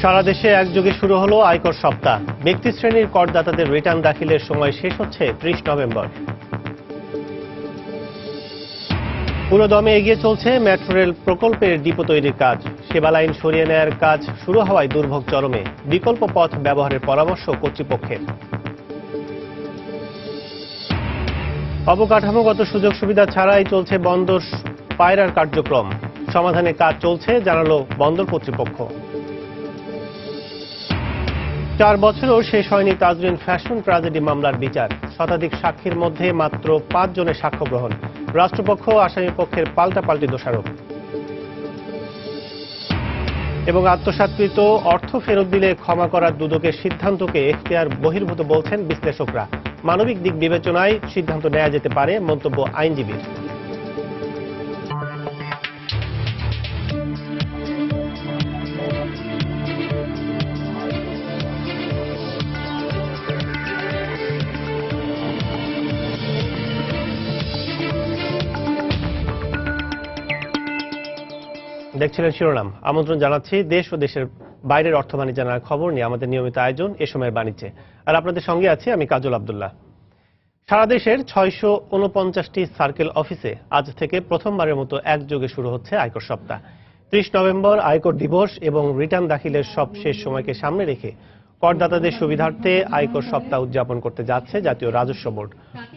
সারা দেশে একযোগে শুরু হলো আয়কর সপ্তাহ। ব্যক্তি শ্রেণীর করদাতাদের রিটার্ন দাখিলের সময় শেষ হচ্ছে 30 নভেম্বর। পুরোদমে এগিয়ে চলছে মেট্রো রেল প্রকল্পের ডিপো তৈরির কাজ। সেবা লাইন সরিয়ে নেয়ার কাজ শুরু হওয়ায় দুর্ভোগ চরমে। বিকল্প পথ ব্যবহারের পরামর্শ কর্তৃপক্ষের। অবকাঠামোগত সুযোগ সুবিধা ছাড়াই চলছে বন্দর পায়রার কার্যক্রম। সমাধানে কাজ চলছে জানালো বন্দর কর্তৃপক্ষ। 4 বছরেও শেষ হয়নি তাজরিন ফ্যাশন ট্র্যাজেডি মামলার বিচার। শতাধিক সাক্ষীর মধ্যে মাত্র 5 জনের সাক্ষ্য গ্রহণ। রাষ্ট্রপক্ষ আসামি পক্ষের পাল্টাপাল্টি দোষারোপ। এবং আত্মসাৎকৃত অর্থ ফেরত দিলে ক্ষমা করার দুদকের সিদ্ধান্তকে এখতিয়ার বহির্ভূত বলছেন বিশ্লেষকরা। মানবিক দিক বিবেচনায় সিদ্ধান্ত নেওয়া যেতে পারে, মন্তব্য আইনজীবীর। দেখছিলেন শিরোনাম। আমন্ত্রণ জানাচ্ছি দেশ ও দেশের বাইরের অর্থবাণী জানার খবর নিয়ে আমাদের নিয়মিত আয়োজন এ সময়ের বাণিজ্যে। আর আপনাদের সঙ্গে আছি আমি কাজল আব্দুল্লাহ। সারা দেশের 649টি সার্কেল অফিসে আজ থেকে প্রথমবারের মতো একযোগে শুরু হচ্ছে আয়কর সপ্তাহ। 30 নভেম্বর আয়কর দিবস এবং রিটার্ন দাখিলের সব শেষ সময়কে সামনে রেখে করদাতাদের সুবিধার্থে আয়কর সপ্তাহ উদযাপন করতে যাচ্ছে জাতীয় রাজস্ব বোর্ড।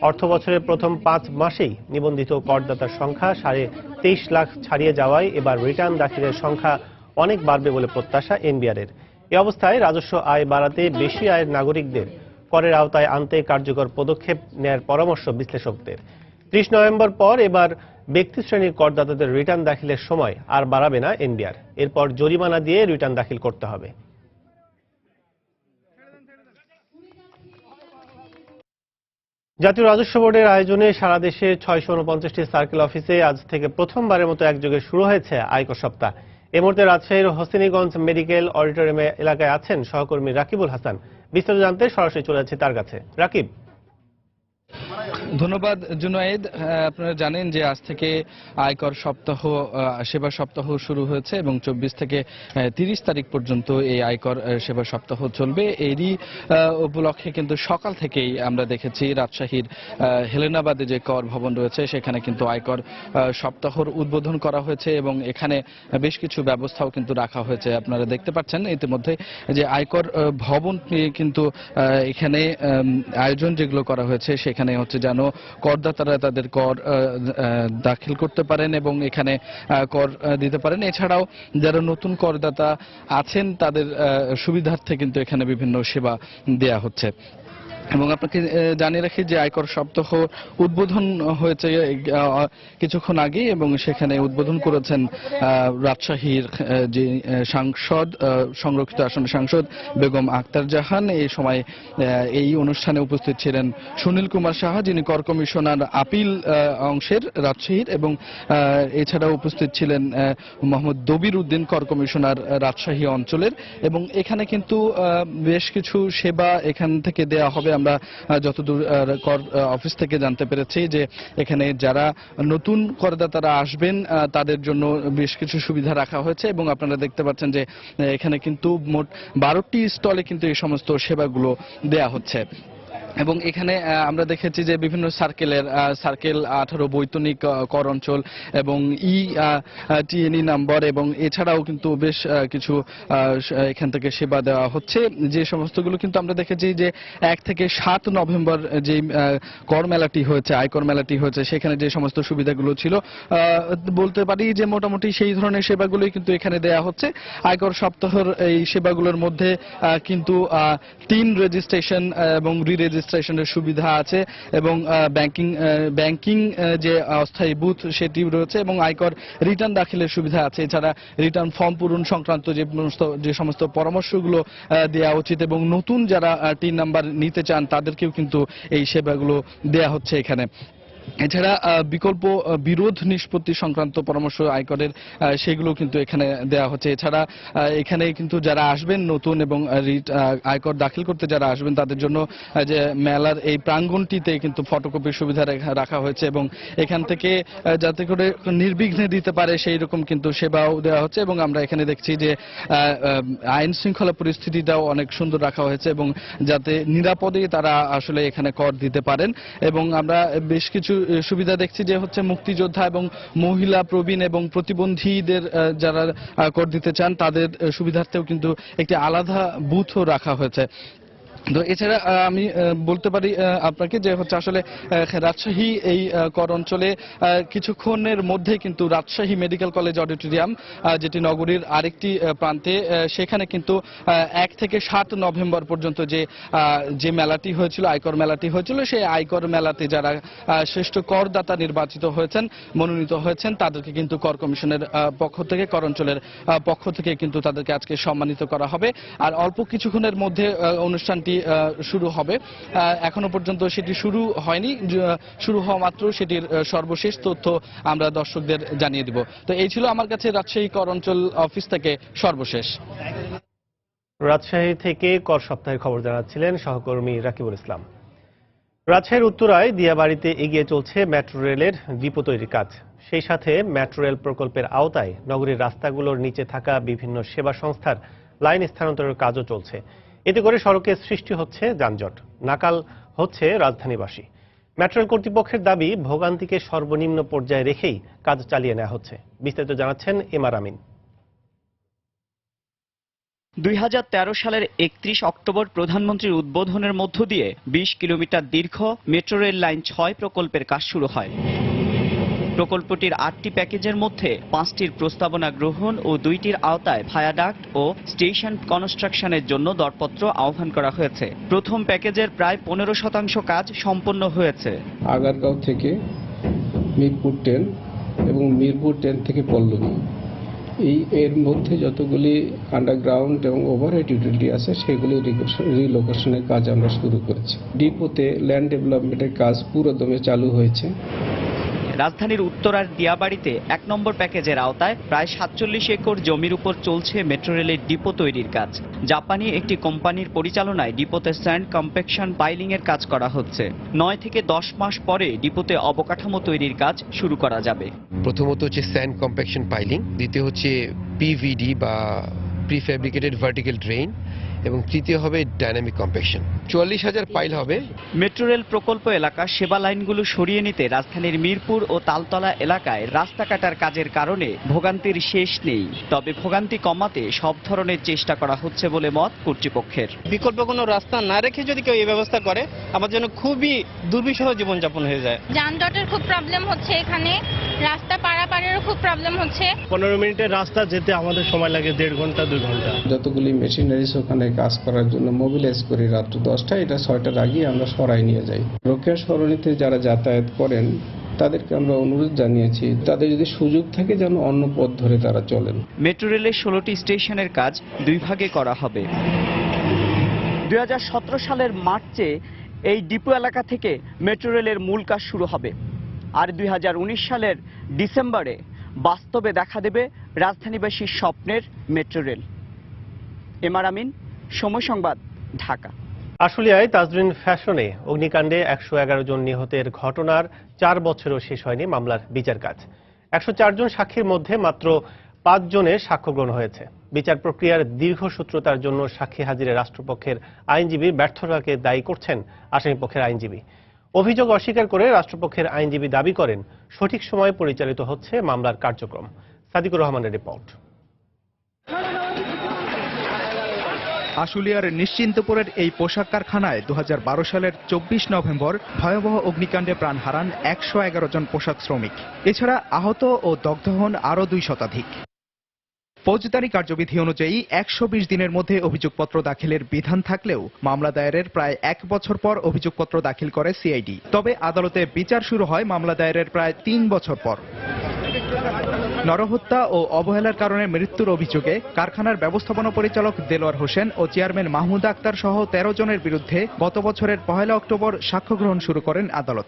অর্থ বছরের প্রথম 5 মাসেই নিবন্ধিত করদাতার সংখ্যা 23.5 লাখ ছাড়িয়ে যাওয়ায় এবার রিটার্ন দাখিলের সংখ্যা অনেক বাড়বে বলে প্রত্যাশা এনবিআরের। এ অবস্থায় রাজস্ব আয় বাড়াতে বেশি আয়ের নাগরিকদের করের আওতায় আনতে কার্যকর পদক্ষেপ নেয়ার পরামর্শ বিশ্লেষকদের। 30 নভেম্বর পর এবার ব্যক্তি শ্রেণীর করদাতাদের রিটার্ন দাখিলের সময় আর বাড়াবে না এনবিআর। এরপর জরিমানা দিয়ে রিটার্ন দাখিল করতে হবে। জাতীয় রাজস্ব বোর্ডের আয়োজনে সারা দেশে 649টি সার্কেল অফিসে আজ থেকে প্রথমবারের মতো একযোগে শুরু হয়েছে আয়কর সপ্তাহ। এই মুহূর্তে রাজশাহীর হোসেনীগঞ্জ মেডিকেল অডিটোরিয়াম এলাকায় আছেন সহকর্মী রাকিবুল হাসান। বিস্তারিত জানতে সরাসরি চলে যাচ্ছে তার কাছে। রাকিব। ধন্যবাদ জুনায়েদ। আপনারা জানেন যে আজ থেকে আয়কর সপ্তাহ, সেবা সপ্তাহ শুরু হয়েছে এবং 24 থেকে 30 তারিখ পর্যন্ত এই আয়কর সেবা সপ্তাহ চলবে। এরই উপলক্ষে কিন্তু সকাল থেকেই আমরা দেখেছি রাজশাহীর হেলেনাবাদে যে কর ভবন রয়েছে সেখানে কিন্তু আয়কর সপ্তাহর উদ্বোধন করা হয়েছে এবং এখানে বেশ কিছু ব্যবস্থাও কিন্তু রাখা হয়েছে। আপনারা দেখতে পাচ্ছেন ইতিমধ্যে যে আয়কর ভবন কিন্তু এখানে আয়োজন যেগুলো করা হয়েছে সেখানে হচ্ছে যেন করদাতারা তাদের কর দাখিল করতে পারেন এবং এখানে কর দিতে পারেন। এছাড়াও যারা নতুন করদাতা আছেন তাদের সুবিধার্থে কিন্তু এখানে বিভিন্ন সেবা দেয়া হচ্ছে। এবং আপনাকে জানিয়ে রাখি যে আয়কর সপ্তাহ উদ্বোধন হয়েছে কিছুক্ষণ আগে এবং সেখানে উদ্বোধন করেছেন রাজশাহীর যে সাংসদ, সংরক্ষিত আসনের সাংসদ বেগম আক্তার জাহান। এই সময় এই অনুষ্ঠানে উপস্থিত ছিলেন সুনীল কুমার সাহা, যিনি কর কমিশনার আপিল অংশের রাজশাহীর, এবং এছাড়াও উপস্থিত ছিলেন মোহাম্মদ দবির উদ্দিন, কর কমিশনার রাজশাহী অঞ্চলের। এবং এখানে কিন্তু বেশ কিছু সেবা এখান থেকে দেওয়া হবে। আমরা যতদূর কর অফিস থেকে জানতে পেরেছি যে এখানে যারা নতুন করদাতারা আসবেন তাদের জন্য বেশ কিছু সুবিধা রাখা হয়েছে এবং আপনারা দেখতে পাচ্ছেন যে এখানে কিন্তু মোট 12টি স্টলে কিন্তু এই সমস্ত সেবাগুলো দেয়া হচ্ছে। এবং এখানে আমরা দেখেছি যে বিভিন্ন সার্কেল 18 বৈতনিক কর অঞ্চল এবং টিএনই নাম্বার এবং এছাড়াও কিন্তু বেশ কিছু এখান থেকে সেবা দেওয়া হচ্ছে। যে সমস্তগুলো কিন্তু আমরা দেখেছি যে 1 থেকে 7 নভেম্বর যে কর মেলাটি হয়েছে, আয়কর মেলাটি হয়েছে, সেখানে যে সমস্ত সুবিধাগুলো ছিল বলতে পারি যে মোটামুটি সেই ধরনের সেবাগুলোই কিন্তু এখানে দেওয়া হচ্ছে। আয়কর সপ্তাহের এই সেবাগুলোর মধ্যে কিন্তু 3 রেজিস্ট্রেশন এবং রেজিস্ট্রেশনের সুবিধা আছে এবং ব্যাংকিং যে অস্থায়ী বুথ সেটি রয়েছে এবং আয়কর রিটার্ন দাখিলের সুবিধা আছে। এছাড়া রিটার্ন ফর্ম পূরণ সংক্রান্ত যে সমস্ত পরামর্শগুলো দেওয়া উচিত এবং নতুন যারা টিন নাম্বার নিতে চান তাদেরকেও কিন্তু এই সেবাগুলো দেওয়া হচ্ছে এখানে। এছাড়া বিকল্প বিরোধ নিষ্পত্তি সংক্রান্ত পরামর্শ আয়করের সেগুলো কিন্তু এখানে দেওয়া হচ্ছে। এছাড়া এখানে কিন্তু যারা আসবেন নতুন এবং আয়কর দাখিল করতে যারা আসবেন তাদের জন্য যে মেলার এই প্রাঙ্গণটিতে কিন্তু ফটোকপির সুবিধা রাখা হয়েছে এবং এখান থেকে যাতে করে নির্বিঘ্নে দিতে পারে সেই রকম কিন্তু সেবাও দেওয়া হচ্ছে। এবং আমরা এখানে দেখছি যে আইন শৃঙ্খলা পরিস্থিতিটাও অনেক সুন্দর রাখা হয়েছে এবং যাতে নিরাপদে তারা আসলে এখানে কর দিতে পারেন। এবং আমরা বেশ কিছু সুবিধা দেখছি যে হচ্ছে মুক্তিযোদ্ধা এবং মহিলা প্রবীণ এবং প্রতিবন্ধীদের যারা কর দিতে চান তাদের সুবিধার্থেও কিন্তু একটি আলাদা বুথও রাখা হয়েছে। তো এছাড়া আমি বলতে পারি আপনাকে যে হচ্ছে আসলে রাজশাহী এই কর অঞ্চলে কিছুক্ষণের মধ্যে কিন্তু রাজশাহী মেডিকেল কলেজ অডিটোরিয়াম যেটি নগরীর আরেকটি প্রান্তে সেখানে কিন্তু 1 থেকে 7 নভেম্বর পর্যন্ত যে মেলাটি হয়েছিল আয়কর মেলাটি হয়েছিল সেই আয়কর মেলাতে যারা শ্রেষ্ঠ করদাতা নির্বাচিত হয়েছেন মনোনীত হয়েছেন তাদেরকে কিন্তু কর কমিশনের পক্ষ থেকে কর অঞ্চলের পক্ষ থেকে কিন্তু তাদেরকে আজকে সম্মানিত করা হবে। আর অল্প কিছুক্ষণের মধ্যে অনুষ্ঠানটি শুরু হবে। এখনো পর্যন্ত সেটি শুরু হয়নি, শুরু হওয়া মাত্র সেটির সর্বশেষ তথ্য আমরা দর্শকদের জানিয়ে দিব। তো এই ছিল আমার কাছে রাজশাহী কর অঞ্চল অফিস থেকে সর্বশেষ। রাজশাহী থেকে কর সপ্তাহের খবর জানাচ্ছিলেন সহকর্মী রাকিবুল ইসলাম। রাজশাহীর উত্তরায় দিয়াবাড়িতে এগিয়ে চলছে মেট্রো রেলের ডিপো তৈরির কাজ। সেই সাথে মেট্রো রেল প্রকল্পের আওতায় নগরীর রাস্তাগুলোর নিচে থাকা বিভিন্ন সেবা সংস্থার লাইন স্থানান্তরের কাজও চলছে। এতে করে সড়কে সৃষ্টি হচ্ছে যানজট, নাকাল হচ্ছে রাজধানীবাসী। মেট্রো রেল কর্তৃপক্ষের দাবি ভোগান্তিকে সর্বনিম্ন পর্যায়ে রেখেই কাজ চালিয়ে নেওয়া হচ্ছে। বিস্তারিত জানাচ্ছেন এমআর আমিন। 2013 সালের 31 অক্টোবর প্রধানমন্ত্রীর উদ্বোধনের মধ্য দিয়ে 20 কিলোমিটার দীর্ঘ মেট্রো রেল লাইন 6 প্রকল্পের কাজ শুরু হয়। প্রকল্পটির 8টি প্যাকেজের মধ্যে 5টির প্রস্তাবনা গ্রহণ ও 2টির আওতায় ভায়াডাক্ট ও স্টেশন কনস্ট্রাকশনের জন্য দরপত্র আহ্বান করা হয়েছে। প্রথম প্যাকেজের প্রায় 15% কাজ সম্পন্ন হয়েছে। আগারগাঁও থেকে মিরপুর 10 এবং মিরপুর 10 থেকে পল্লবী এর মধ্যে যতগুলি আন্ডারগ্রাউন্ড এবং ওভারহেড ইউটিলিটি আছে সেগুলি রিলোকেশনের কাজ আমরা শুরু করেছি। ডিপোতে ল্যান্ড ডেভেলপমেন্টের কাজ পুরোদমে চালু হয়েছে। রাজধানীর উত্তরার দিয়াবাড়িতে 1 নম্বর প্যাকেজের আওতায় প্রায় 47 একর জমির উপর চলছে মেট্রো রেলের ডিপো তৈরির কাজ। জাপানি একটি কোম্পানির পরিচালনায় ডিপোতে স্যান্ড কম্প্যাকশন পাইলিং এর কাজ করা হচ্ছে। 9 থেকে 10 মাস পরে ডিপোতে অবকাঠামো তৈরির কাজ শুরু করা যাবে। প্রথমত হচ্ছে স্যান্ড কম্প্যাকশন পাইলিং, দ্বিতীয় হচ্ছে পিভিডি বা প্রিফ্যাব্রিকেটেড ভার্টিক্যাল ড্রেন এবং তৃতীয় হবে ডাইনামিক কম্প্যাকশন। 44,000 পাইল হবে। মেট্রো রেল প্রকল্প এলাকা সেবা লাইনগুলো সরিয়ে নিতে রাজধানীর মিরপুর ও তালতলা এলাকায় রাস্তা কাটার কাজের কারণে ভোগান্তির শেষ নেই। তবে ভোগান্তি কমাতে সব ধরনের চেষ্টা করা হচ্ছে বলে মত কর্তৃপক্ষের। বিকল্প কোনো রাস্তা না রেখে যদি কেউ এই ব্যবস্থা করে আমার জন্য খুবই দুর্বিষহ জীবনযাপন হয়ে যায়। যানজটের খুব প্রবলেম হচ্ছে, এখানে রাস্তা পারাপারেরও খুব প্রবলেম হচ্ছে। 15 মিনিটের রাস্তা যেতে আমাদের সময় লাগে 1.5 ঘন্টা 2 ঘন্টা। যতগুলি মেশিনারিজ ওখানে কাজ করার জন্য মোবিলাইজ করি রাত্র 10টায়, এটা 6টার আগে আমরা সরাই নিয়ে যাই। রোকেয়া সরণিতে যারা যাতায়াত করেন তাদেরকে আমরা অনুরোধ জানিয়েছি তাদের যদি সুযোগ থাকে যেন অন্য পথ ধরে তারা চলেন। মেট্রো রেলের 16টি স্টেশনের কাজ 2 ভাগে করা হবে। 2017 সালের মার্চে এই ডিপো এলাকা থেকে মেট্রো রেলের মূল কাজ শুরু হবে। আর 2019 সালের ডিসেম্বরে বাস্তবে দেখা দেবে রাজধানীবাসীর স্বপ্নের মেট্রো রেল। এমআর আমিন, সময় সংবাদ, ঢাকা। আশুলিয়ায় তাজরিন ফ্যাশনে অগ্নিকাণ্ডে 111 জন নিহতের ঘটনার 4 বছরও শেষ হয়নি মামলার বিচার কাজ। 104 জন সাক্ষীর মধ্যে মাত্র 5 জনের সাক্ষ্য গ্রহণ হয়েছে। বিচার প্রক্রিয়ার দীর্ঘসূত্রতার জন্য সাক্ষী হাজিরে রাষ্ট্রপক্ষের আইনজীবী ব্যর্থতাকে দায়ী করছেন আসামিপক্ষের আইনজীবী। অভিযোগ অস্বীকার করে রাষ্ট্রপক্ষের আইনজীবী দাবি করেন সঠিক সময়ে পরিচালিত হচ্ছে মামলার কার্যক্রম। সাদিকুর রহমানের রিপোর্ট। আশুলিয়ার নিশ্চিন্তপুরের এই পোশাক কারখানায় 2012 সালের 24 নভেম্বর ভয়াবহ অগ্নিকাণ্ডে প্রাণ হারান 111 জন পোশাক শ্রমিক। এছাড়া আহত ও দগ্ধ হন আরও 2 শতাধিক। ফৌজদারি কার্যবিধি অনুযায়ী 120 দিনের মধ্যে অভিযোগপত্র দাখিলের বিধান থাকলেও মামলা দায়েরের প্রায় 1 বছর পর অভিযোগপত্র দাখিল করে সিআইডি। তবে আদালতে বিচার শুরু হয় মামলা দায়েরের প্রায় 3 বছর পর। নরহত্যা ও অবহেলার কারণে মৃত্যুর অভিযোগে কারখানার ব্যবস্থাপনা পরিচালক দেলোয়ার হোসেন ও চেয়ারম্যান মাহমুদ আক্তার সহ 13 জনের বিরুদ্ধে গত বছরের 1 অক্টোবর সাক্ষ্য গ্রহণ শুরু করেন আদালত।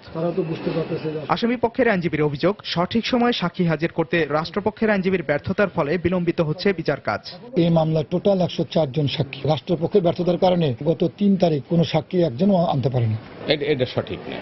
আসামি পক্ষের আইনজীবীর অভিযোগ, সঠিক সময়ে সাক্ষী হাজির করতে রাষ্ট্রপক্ষের আইনজীবীর ব্যর্থতার ফলে বিলম্বিত হচ্ছে বিচার কাজ। এই মামলার টোটাল 104 জন সাক্ষী, রাষ্ট্রপক্ষের ব্যর্থতার কারণে গত 3 তারিখ কোনো সাক্ষী একজনও আনতে পারেনি। এটা সঠিক না।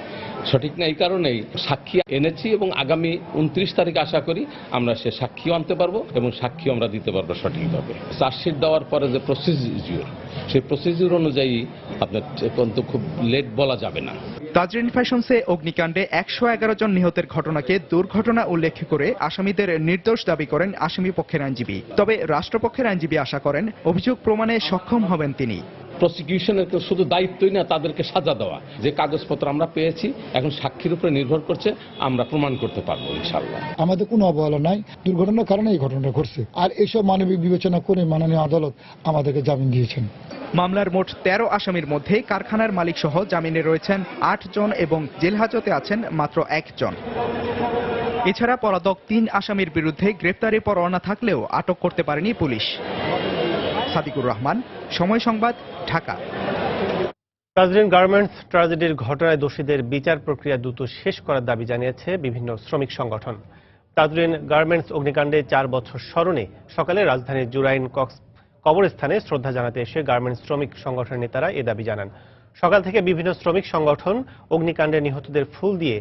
সঠিক না এই কারণেই সাক্ষী এনেছি এবং আগামী 29 তারিখ আশা করি আমরা সে সাক্ষীও আনতে পারবো এবং সাক্ষীও আমরা দিতে পারবো সঠিকভাবে। চার্জশিট দেওয়ার পরে যে প্রসিডিউর, সেই প্রসিডিউর অনুযায়ী আপনার কিন্তু খুব লেট বলা যাবে না। তাজরিন ফ্যাশনসে অগ্নিকাণ্ডে 111 জন নিহতের ঘটনাকে দুর্ঘটনা উল্লেখ করে আসামিদের নির্দোষ দাবি করেন আসামি পক্ষের আইনজীবী। তবে রাষ্ট্রপক্ষের আইনজীবী আশা করেন অভিযোগ প্রমাণে সক্ষম হবেন তিনি। প্রসিকিউশনের শুধু দায়িত্বই না তাদেরকে সাজা দেওয়া, যে কাগজপত্র আমরা পেয়েছি এখন সাক্ষীর উপরে নির্ভর করছে, আমরা প্রমাণ করতে পারবো ইনশাআল্লাহ। আমাদের কোনো অবহেলা নাই, দুর্ঘটনার কারণে এই ঘটনাটা ঘটছে। আর এইসব মানবিক বিবেচনা করে মাননীয় আদালত আমাদেরকে জামিন দিয়েছেন। মামলার মোট 13 আসামির মধ্যে কারখানার মালিক সহ জামিনে রয়েছেন 8 জন এবং জেলহাজতে আছেন মাত্র 1 জন। এছাড়া পলাতক 3 আসামির বিরুদ্ধে গ্রেপ্তারি পরোয়ানা থাকলেও আটক করতে পারেনি পুলিশ। সাদিকুর রহমান, সময় সংবাদ, ঢাকা। তাজরিন গার্মেন্টস ট্র্যাজেডির ঘটনায় দোষীদের বিচার প্রক্রিয়া দ্রুত শেষ করার দাবি জানিয়েছে বিভিন্ন শ্রমিক সংগঠন। তাজরিন গার্মেন্টস অগ্নিকাণ্ডে 4 বছর স্মরণে সকালে রাজধানীর জুরাইন কবরস্থানে শ্রদ্ধা জানাতে এসে গার্মেন্টস শ্রমিক সংগঠনের নেতারা এ দাবি জানান। সকাল থেকে বিভিন্ন শ্রমিক সংগঠন অগ্নিকাণ্ডে নিহতদের ফুল দিয়ে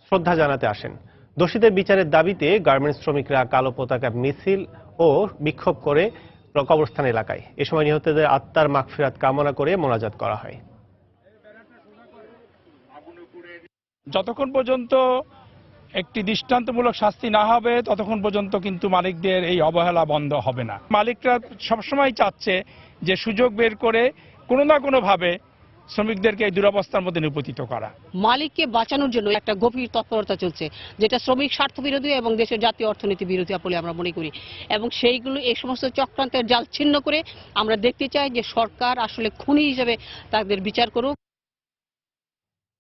শ্রদ্ধা জানাতে আসেন। দোষীদের বিচারের দাবিতে গার্মেন্টস শ্রমিকরা কালো পতাকা মিছিল ও বিক্ষোভ করে কবরস্থান এলাকায়। এ সময় নিহতদের আত্মার মাগফিরাত কামনা করে মোনাজাত করা হয়। যতক্ষণ পর্যন্ত একটি দৃষ্টান্তমূলক শাস্তি না হবে ততক্ষণ পর্যন্ত কিন্তু মালিকদের এই অবহেলা বন্ধ হবে না। মালিকরা সবসময় চাচ্ছে যে সুযোগ বের করে কোনো না কোনোভাবে শ্রমিকদেরকে এই দুরবস্থার মধ্যে নিপতিত করা। মালিককে বাঁচানোর জন্য একটা গভীর তৎপরতা চলছে, যেটা শ্রমিক স্বার্থ বিরোধী এবং দেশের জাতীয় অর্থনীতি বিরোধী বলে আমরা মনে করি। এবং সেইগুলো এই সমস্ত চক্রান্তের জাল ছিন্ন করে আমরা দেখতে চাই যে সরকার আসলে খুনি হিসেবে তাদের বিচার করুক।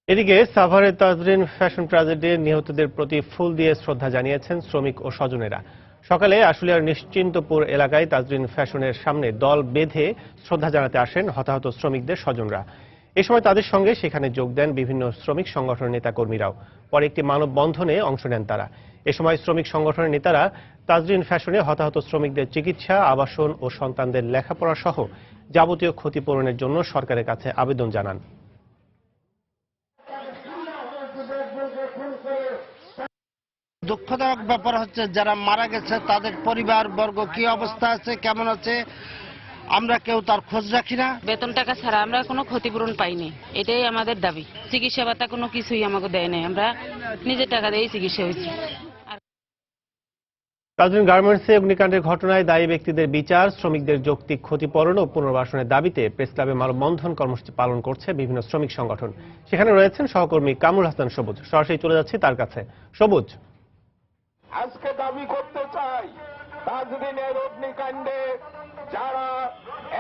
এদিকে সাভারে তাজরিন ফ্যাশন ট্র্যাজেডির নিহতদের প্রতি ফুল দিয়ে শ্রদ্ধা জানিয়েছেন শ্রমিক ও স্বজনেরা। সকালে আশুলিয়ার নিশ্চিন্তপুর এলাকায় তাজরিন ফ্যাশনের সামনে দল বেঁধে শ্রদ্ধা জানাতে আসেন হতাহত শ্রমিকদের স্বজনরা। এ সময় তাদের সঙ্গে সেখানে যোগ দেন বিভিন্ন শ্রমিক সংগঠনের নেতাকর্মীরাও। পরে একটি মানববন্ধনে অংশ নেন তারা। এ সময় শ্রমিক সংগঠনের নেতারা তাজরিন ফ্যাশনে হতাহত শ্রমিকদের চিকিৎসা, আবাসন ও সন্তানদের লেখাপড়া সহ যাবতীয় ক্ষতিপূরণের জন্য সরকারের কাছে আবেদন জানান। দুঃখজনক ব্যাপার হচ্ছে যারা মারা গেছে তাদের পরিবার বর্গ কি অবস্থা আছে, কেমন আছে, আমরা কেউ তার খোঁজ রাখি না। বেতন টাকা ছাড়া আমরা কোনো ক্ষতিপূরণ পাইনি, এটাই আমাদের দাবি। চিকিৎসা ভাতা কোনো কিছুই আমাকে দেয় নাই, আমরা নিজের টাকা দিয়েই চিকিৎসা হয়েছি। তাজরিন গার্মেন্টসে অগ্নিকাণ্ডের ঘটনায় দায়ী ব্যক্তিদের বিচার, শ্রমিকদের যৌক্তিক ক্ষতিপূরণ ও পুনর্বাসনের দাবিতে প্রেস ক্লাবে মানববন্ধন কর্মসূচি পালন করছে বিভিন্ন শ্রমিক সংগঠন। সেখানে রয়েছেন সহকর্মী কামরুল হাসান সবুজ। সরাসরি চলে যাচ্ছি তার কাছে। সবুজ, আজকে দাবি করতে চাই তাজরিনের অগ্নিকাণ্ডে যারা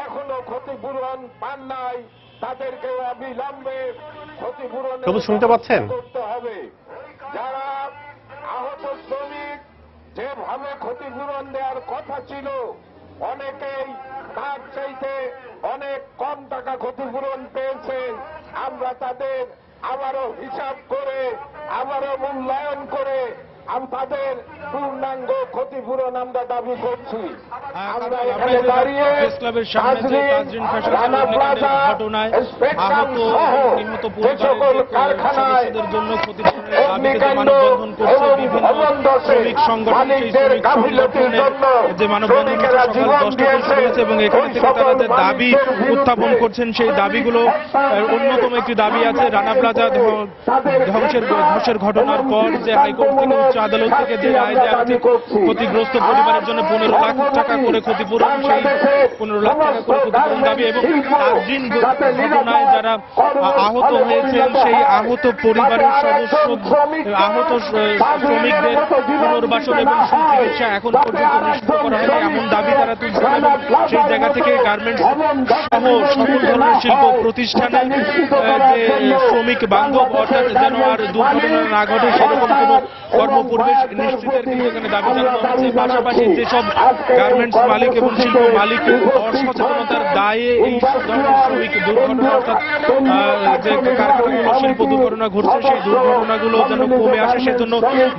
এখনো ক্ষতিপূরণ পান নাই তাদেরকে অবিলম্বে ক্ষতিপূরণ শুনতে পাচ্ছেন? করতে হবে। যারা আহত শ্রমিক যেভাবে ক্ষতিপূরণ দেওয়ার কথা ছিল, অনেকেই তার চাইতে অনেক কম টাকা ক্ষতিপূরণ পেয়েছেন। আমরা তাদের আবারও হিসাব করে, আবারও মূল্যায়ন করে তাদের পূর্ণাঙ্গ ক্ষতিপূরণ আমরা দাবি করছি। আমরা এখানে দাঁড়িয়ে রানা প্লাজা, স্পেকট্রাম সহ যে সকল কারখানায় অগ্নিকাণ্ড এবং ভবন ধসে মালিকদের গাফিলতির জন্য শ্রমিকেরা জীবন দিয়েছে এবং এখানে থেকে তারা যে দাবি উত্থাপন করছেন সেই দাবিগুলো অন্যতম একটি দাবি আছে রানা প্লাজা ধ্বংসের ঘটনার পর যে হাইকোর্ট থেকে উচ্চ আদালত থেকে যে রায় দেওয়া হয়েছে ক্ষতিগ্রস্ত পরিবারের জন্য 15 লাখ টাকা করে ক্ষতিপূরণ, সেই 15 লাখ টাকা করে ক্ষতিপূরণ দাবি এবং তাজরিন ঘটনায় যারা আহত হয়েছেন সেই আহত পরিবারের সদস্য আহত শ্রমিকদের পুনর্বাসন এবং সুচিকিৎসা এখন পর্যন্ত নিশ্চিত করা হয়নি এমন দাবি তারা তুলছেন এবং সেই জায়গা থেকে গার্মেন্টস সহ সকল ধরনের শিল্প প্রতিষ্ঠানে যে শ্রমিক বান্ধব অর্থাৎ যেন আর দুর্ঘটনা না ঘটে সেরকম কোনো কর্মপরিবেশ নিশ্চিতের কিন্তু এখানে দাবি জানানো হচ্ছে। পাশাপাশি যেসব গার্মেন্টস মালিক এবং শিল্প মালিক অসচেতনতার দায়ে এই ধরনের শ্রমিক দুর্ঘটনা অর্থাৎ যে কারখানাগুলো শিল্প দুর্ঘটনা ঘটছে সেই দুর্ঘটনাগুলো যেন কমে আসে সেজন্য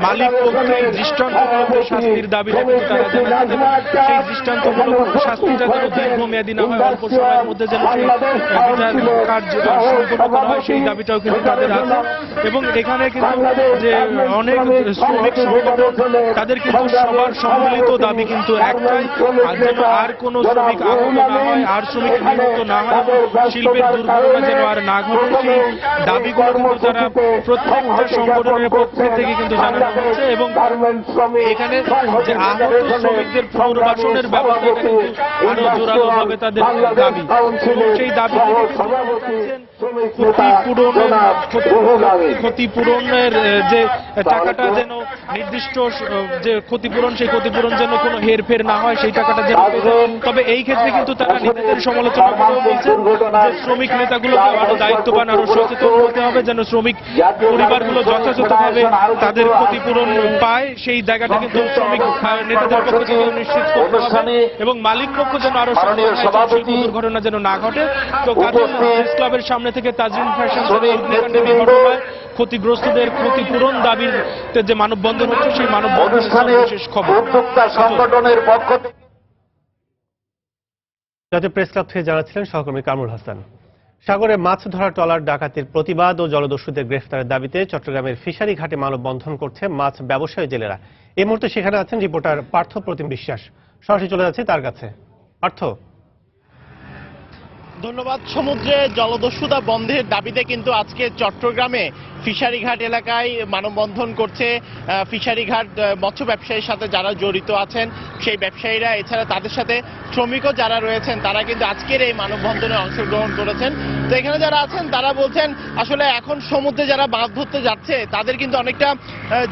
মালিক কর্তৃক দৃষ্টান্তমূলক শাস্তির দাবিটা কিন্তু তারা জানাচ্ছেন। সেই দৃষ্টান্তমূলক শাস্তিটা যেন দীর্ঘমেয়াদী না হয়, অল্প সময়ের মধ্যে যেন সেই বিচার কার্য সম্পন্ন করা হয় সেই দাবিটাও কিন্তু তাদের আছে। এবং এখানে কিন্তু যে অনেক শ্রমিক সংগঠন তাদের কিন্তু সবার সম্মিলিত দাবি কিন্তু একটাই, আর যেন আর কোনো শ্রমিক আহত না হয়, আর শ্রমিক নিহত না হয়, শিল্পের দুর্ঘটনা যেন আর না ঘটে সেই দাবিগুলো কিন্তু তারা প্রত্যেকটা সংগঠনের পক্ষ থেকে কিন্তু জানানো হচ্ছে। এবং এখানে যে আহত শ্রমিকদের পুনর্বাসনের ব্যবস্থা কিন্তু আরো জোরালো ভাবে তাদের দাবি, সেই দাবি ক্ষতিপূরণের যে টাকাটা যেন নির্দিষ্ট যে ক্ষতিপূরণ সেই ক্ষতিপূরণ যেন কোনো হেরফের না হয় সেই টাকাটা যেন। তবে এই ক্ষেত্রে কিন্তু তারা নিজেদের সমালোচনা করেও বলছেন যে শ্রমিক নেতাগুলোকে আরো দায়িত্ববান আরো সচেতন হতে হবে যেন শ্রমিক পরিবারগুলো যথাযথভাবে তাদের ক্ষতিপূরণ পায় সেই জায়গাটা কিন্তু শ্রমিক নেতাদের পক্ষ থেকে নিশ্চিত করতে হবে এবং মালিক পক্ষ যেন আরো দুর্ঘটনা যেন না ঘটে। তো কাজল প্রেস ক্লাবের সামনে থেকে তাজরিন ফ্যাশন অগ্নিকাণ্ডের ঘটনায় ক্ষতিগ্রস্তদের ক্ষতিপূরণ দাবির যে মানববন্ধন হচ্ছে সেই মানববন্ধনের বিশেষ খবর সংগঠনের পক্ষ থেকে জাতীয় প্রেস ক্লাব থেকে জানাচ্ছিলেন সহকর্মী কামরুল হাসান। সাগরে মাছ ধরা ট্রলার ডাকাতির প্রতিবাদ ও জলদস্যুদের গ্রেফতারের দাবিতে চট্টগ্রামের ফিশারি ঘাটে মানববন্ধন করছে মাছ ব্যবসায়ী জেলেরা। এই মুহূর্তে সেখানে আছেন রিপোর্টার পার্থ প্রতিম বিশ্বাস, সরাসরি চলে যাচ্ছে তার কাছে। পার্থ। ধন্যবাদ। সমুদ্রে জলদস্যুতা বন্ধের দাবিতে কিন্তু আজকে চট্টগ্রামে ফিশারিঘাট এলাকায় মানববন্ধন করছে ফিশারিঘাট মৎস্য ব্যবসায়ীর সাথে যারা জড়িত আছেন সেই ব্যবসায়ীরা, এছাড়া তাদের সাথে শ্রমিকও যারা রয়েছেন তারা কিন্তু আজকের এই মানববন্ধনে অংশগ্রহণ করেছেন। তো এখানে যারা আছেন তারা বলছেন আসলে এখন সমুদ্রে যারা মাছ ধরতে যাচ্ছে তাদের কিন্তু অনেকটা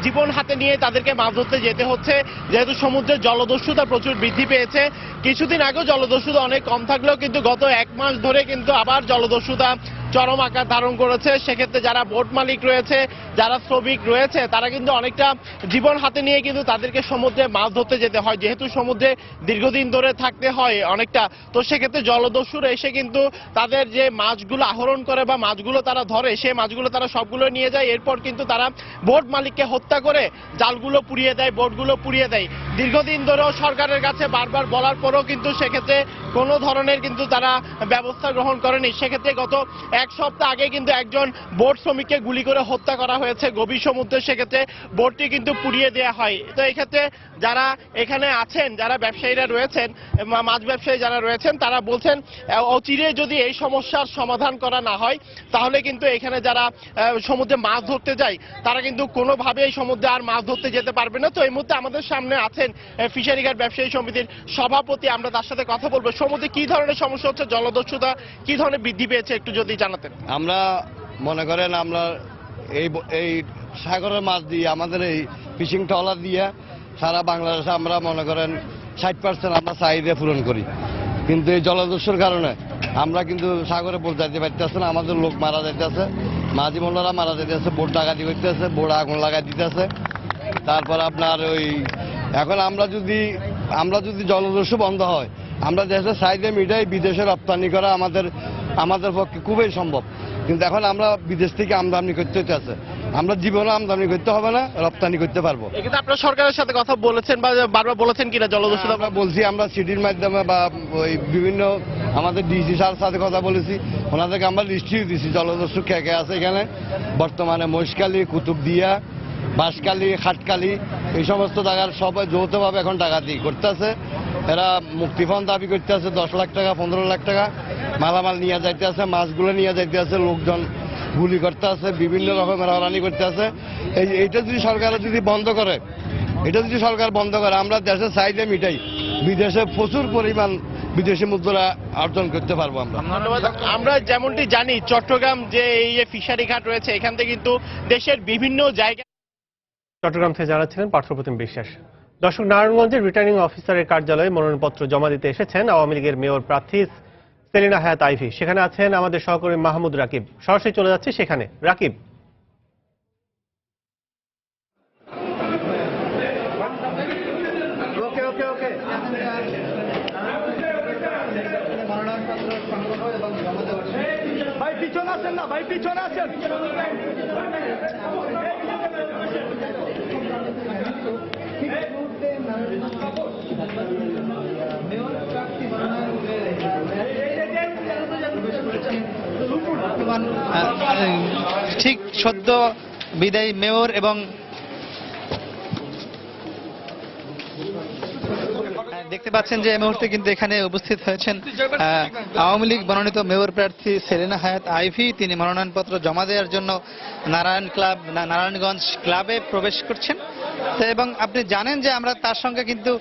জীবন হাতে নিয়ে তাদেরকে মাছ ধরতে যেতে হচ্ছে, যেহেতু সমুদ্রের জলদস্যুতা প্রচুর বৃদ্ধি পেয়েছে। কিছুদিন আগেও জলদস্যুতা অনেক কম থাকলেও কিন্তু গত এক মাস ধরে কিন্তু আবার জলদস্যুতা চরম আকার ধারণ করেছে। সেক্ষেত্রে যারা বোট মালিক রয়েছে, যারা শ্রমিক রয়েছে তারা কিন্তু অনেকটা জীবন হাতে নিয়ে কিন্তু তাদেরকে সমুদ্রে মাছ ধরতে যেতে হয়, যেহেতু সমুদ্রে দীর্ঘদিন ধরে থাকতে হয় অনেকটা। তো সেক্ষেত্রে জলদস্যুরা এসে কিন্তু তাদের যে মাছগুলো আহরণ করে বা মাছগুলো তারা ধরে সেই মাছগুলো তারা সবগুলো নিয়ে যায়, এরপর কিন্তু তারা বোট মালিককে হত্যা করে জালগুলো পুড়িয়ে দেয়, বোটগুলো পুড়িয়ে দেয়। দীর্ঘদিন ধরেও সরকারের কাছে বারবার বলার পরেও কিন্তু সেক্ষেত্রে কোনো ধরনের কিন্তু তারা ব্যবস্থা গ্রহণ করেনি। সেক্ষেত্রে গত এক সপ্তাহ আগে কিন্তু একজন বোট শ্রমিককে গুলি করে হত্যা করা হয়েছে গভীর সমুদ্রে, সেক্ষেত্রে বোটটি কিন্তু পুড়িয়ে দেওয়া হয়। তো এই ক্ষেত্রে যারা এখানে আছেন, যারা ব্যবসায়ীরা রয়েছেন, মাছ ব্যবসায়ী যারা রয়েছেন তারা বলছেন অচিরে যদি এই সমস্যার সমাধান করা না হয় তাহলে কিন্তু এখানে যারা সমুদ্রে মাছ ধরতে যায় তারা কিন্তু কোনোভাবেই সমুদ্রে আর মাছ ধরতে যেতে পারবে না। তো এই মুহূর্তে আমাদের সামনে আছেন ফিশারিঘাট ব্যবসায়ী সমিতির সভাপতি, আমরা তার সাথে কথা বলবো। সমুদ্রে কি ধরনের সমস্যা হচ্ছে, জলদস্যুতা কি ধরনের বৃদ্ধি পেয়েছে একটু যদি জানাতেন। আমরা মনে করেন আমরা এই সাগরের মাছ দিয়ে আমাদের এই ফিশিং ট্রলার দিয়ে সারা বাংলাদেশে আমরা মনে করেন 60% আমরা চাহিদা পূরণ করি, কিন্তু এই জলদস্যুর কারণে আমরা কিন্তু সাগরে বোট যাইতে পারতেছে না, আমাদের লোক মারা যাইতেছে, মাঝি মোল্লারা মারা যাইতেছে, বোট ডাকাতি করতেছে, বোট আগুন লাগাই দিতেছে। তারপর আপনার ওই এখন আমরা যদি জলদস্যু বন্ধ হয় আমরা দেশের চাহিদা মিটাই বিদেশে রপ্তানি করা আমাদের পক্ষে খুবই সম্ভব, কিন্তু এখন আমরা বিদেশ থেকে আমদানি করতে হইতেছে, আমরা জীবনে আমদানি করতে হবে না, রপ্তানি করতে পারবো। এক্ষেত্রে আপনারা সরকারের সাথে কথা বলেছেন বা বারবার বলেছেন কিনা জলদস্যু? আমরা বলছি, আমরা সিটির মাধ্যমে বা ওই বিভিন্ন আমাদের ডিসি স্যার সাথে কথা বলেছি, ওনাদেরকে আমরা লিস্টই দিচ্ছি জলদস্যু কে কে আছে এখানে বর্তমানে। মহিষকালী, কুতুবদিয়া, বাঁশকালী, খাটকালী এই সমস্ত জায়গার সবাই যৌথভাবে এখন ডাকাতি করতেছে। এরা মুক্তিপণ দাবি করতেছে 10 লাখ টাকা, 15 লাখ টাকা, মালামাল নিয়ে যাইতে আছে, মাছগুলো নিয়ে যাইতে আছে, লোকজন গুলি করতে আছে, বিভিন্ন রকমের হয়রানি করতে আছে। এইটা যদি সরকার বন্ধ করে আমরা দেশের চাহিদা মিটাই, বিদেশে প্রচুর পরিমাণ বিদেশি মুদ্রা অর্জন করতে পারবো আমরা। ধন্যবাদ। আমরা যেমনটি জানি চট্টগ্রাম যে এই যে ফিশারি ঘাট রয়েছে এখান থেকে কিন্তু দেশের বিভিন্ন জায়গায়। চট্টগ্রাম থেকে জানাচ্ছিলেন পার্থপ্রতিম বিশ্বাস। দর্শক, নারায়ণগঞ্জের রিটার্নিং অফিসারের কার্যালয়ে মনোনয়নপত্র জমা দিতে এসেছেন আওয়ামী লীগের মেয়র প্রার্থী সেলিনা হায়াত আইভী। সেখানে আছেন আমাদের সহকর্মী মাহমুদ রাকিব। সরাসরি চলে যাচ্ছে সেখানে। রাকিব, ভাই পিছনে আছেন না, ভাই পিছনে আছেন। ঠিক সদ্য বিদায়ী মেয়র এবং দেখতে পাচ্ছেন যে এই মুহূর্তে কিন্তু এখানে উপস্থিত হয়েছেন আওয়ামী লীগ মনোনীত মেয়র প্রার্থী সেলিনা হায়াত আইভী। তিনি মনোনয়নপত্র জমা দেওয়ার জন্য নারায়ণগঞ্জ ক্লাবে প্রবেশ করছেন। এবং আপনি জানেন যে আমরা তার সঙ্গে কিন্তু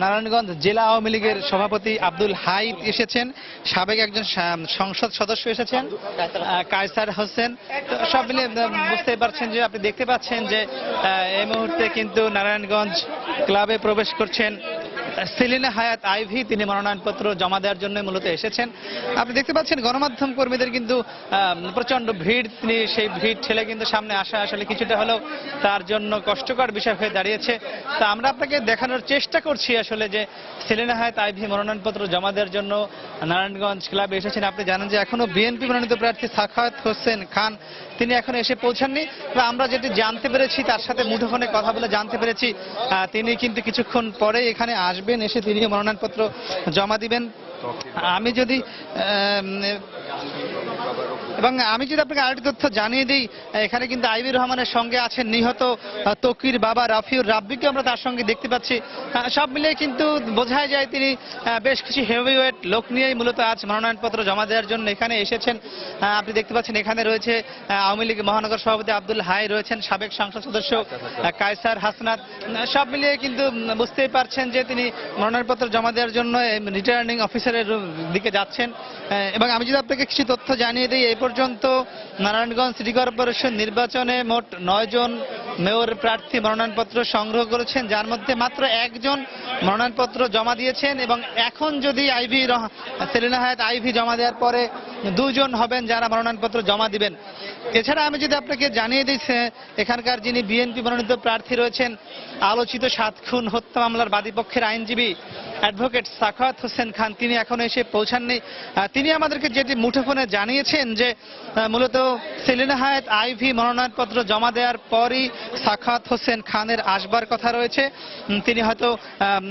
নারায়ণগঞ্জ জেলা আওয়ামী লীগের সভাপতি আব্দুল হাই এসেছেন, সাবেক একজন সংসদ সদস্য এসেছেন কায়সার হোসেন। তো সব মিলে বুঝতে পারছেন যে আপনি দেখতে পাচ্ছেন যে এই মুহূর্তে কিন্তু নারায়ণগঞ্জ ক্লাবে প্রবেশ করছেন সেলিনা হায়াত আইভী। তিনি মনোনয়নপত্র জমা দেওয়ার জন্য মূলত এসেছেন। আপনি দেখতে পাচ্ছেন গণমাধ্যম কর্মীদের কিন্তু প্রচন্ড ভিড়, তিনি সেই ভিড় ঠেলে কিন্তু সামনে আসা আসলে কিছুটা হলেও তার জন্য কষ্টকর বিষয় হয়ে দাঁড়িয়েছে। তা আমরা আপনাকে দেখানোর চেষ্টা করছি আসলে যে সেলিনা হায়াত আইভী মনোনয়নপত্র জমা দেওয়ার জন্য নারায়ণগঞ্জ ক্লাবে এসেছেন। আপনি জানেন যে এখনো বিএনপি মনোনীত প্রার্থী সাখাওয়াত হোসেন খান তিনি এখনো এসে পৌঁছাননি। আমরা যেটি জানতে পেরেছি, তার সাথে মুঠোফোনে কথা বলে জানতে পেরেছি তিনি কিন্তু কিছুক্ষণ পরে এখানে আসবেন, এসে তিনি মনোনয়নপত্র জমা দিবেন। আমি যদি আপনাকে আরেকটি তথ্য জানিয়ে দিই, এখানে কিন্তু আইভী রহমানের সঙ্গে আছেন নিহত তকির বাবা রাফিউর রাব্বিকে আমরা তার সঙ্গে দেখতে পাচ্ছি। সব মিলিয়ে কিন্তু বোঝাই যায় তিনি বেশ কিছু হেভিওয়েট লোক নিয়েই মূলত আজ মনোনয়নপত্র জমা দেওয়ার জন্য এখানে এসেছেন। আপনি দেখতে পাচ্ছেন এখানে রয়েছে আওয়ামী লীগ মহানগর সভাপতি আব্দুল হাই, রয়েছেন সাবেক সংসদ সদস্য কায়সার হাসনাত। সব মিলিয়ে কিন্তু বুঝতেই পারছেন যে তিনি মনোনয়নপত্র জমা দেওয়ার জন্য রিটার্নিং অফিসারের দিকে যাচ্ছেন। এবং আমি যদি আপনাকে কিছু তথ্য জানিয়ে দিই, এই পর্যন্ত নারায়ণগঞ্জ সিটি কর্পোরেশন নির্বাচনে মোট 9 জন মেয়র প্রার্থী মনোনয়নপত্র সংগ্রহ করেছেন, যার মধ্যে মাত্র 1 জন মনোনয়নপত্র জমা দিয়েছেন। এবং এখন যদি সেলিনা হায়াত আইভী জমা দেওয়ার পরে 2 জন হবেন যারা মনোনয়নপত্র জমা দিবেন। এছাড়া আমি যদি আপনাকে জানিয়ে দিই, এখানকার যিনি বিএনপি মনোনীত প্রার্থী রয়েছেন আলোচিত 7 খুন হত্যা মামলার বাদীপক্ষের আইনজীবী অ্যাডভোকেট সাখাওয়াত হোসেন খান, তিনি এখনো এসে পৌঁছাননি। তিনি আমাদেরকে যেটি মুঠোফোনে জানিয়েছেন যে মূলত সেলিনা হায়াত আইভী মনোনয়নপত্র জমা দেওয়ার পরই সাখাওয়াত হোসেন খানের আসবার কথা রয়েছে। তিনি হয়তো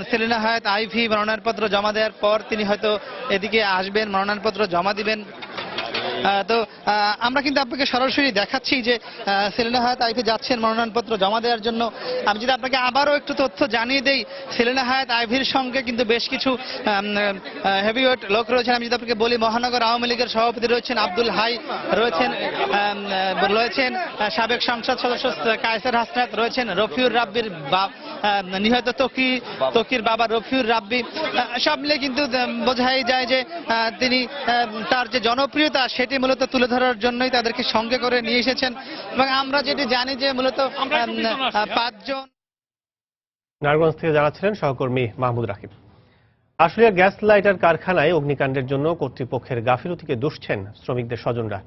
সেলিনা হায়াত আইভী মনোনয়নপত্র জমা দেওয়ার পর তিনি হয়তো এদিকে আসবেন, মনোনয়নপত্র জমা দিবেন। তো আমরা কিন্তু আপনাকে সরাসরি দেখাচ্ছি যে সেলিনা হায়াত আইভী যাচ্ছেন মনোনয়নপত্র জমা দেওয়ার জন্য। আমি যদি আপনাকে আবারও একটু তথ্য জানিয়ে দেই, সেলিনা হায়াত আইভীর সঙ্গে কিন্তু বেশ কিছু হেভিওয়েট লোক রয়েছেন। আমি যদি আপনাকে বলি, মহানগর আওয়ামী লীগের সভাপতি রয়েছেন আব্দুল হাই, রয়েছেন সাবেক সংসদ সদস্য কায়সার হাসনাত, রয়েছেন রফিউর রাব্বির নিহত তকির বাবা রফিউর রাব্বি। সব মিলে কিন্তু বোঝাই যায় যে তিনি তার যে জনপ্রিয়তা সেটি মূলত তুলে ধরার জন্যই তাদেরকে সঙ্গে করে নিয়ে এসেছেন। এবং আমরা যেটি জানি যে মূলত 5 জন। নারায়ণগঞ্জ থেকে জানাচ্ছিলেন সহকর্মী মাহমুদ রাকিব। আশুলিয়া গ্যাস লাইটার কারখানায় অগ্নিকাণ্ডের জন্য কর্তৃপক্ষের গাফিলতিকে দুষছেন শ্রমিকদের স্বজনরা।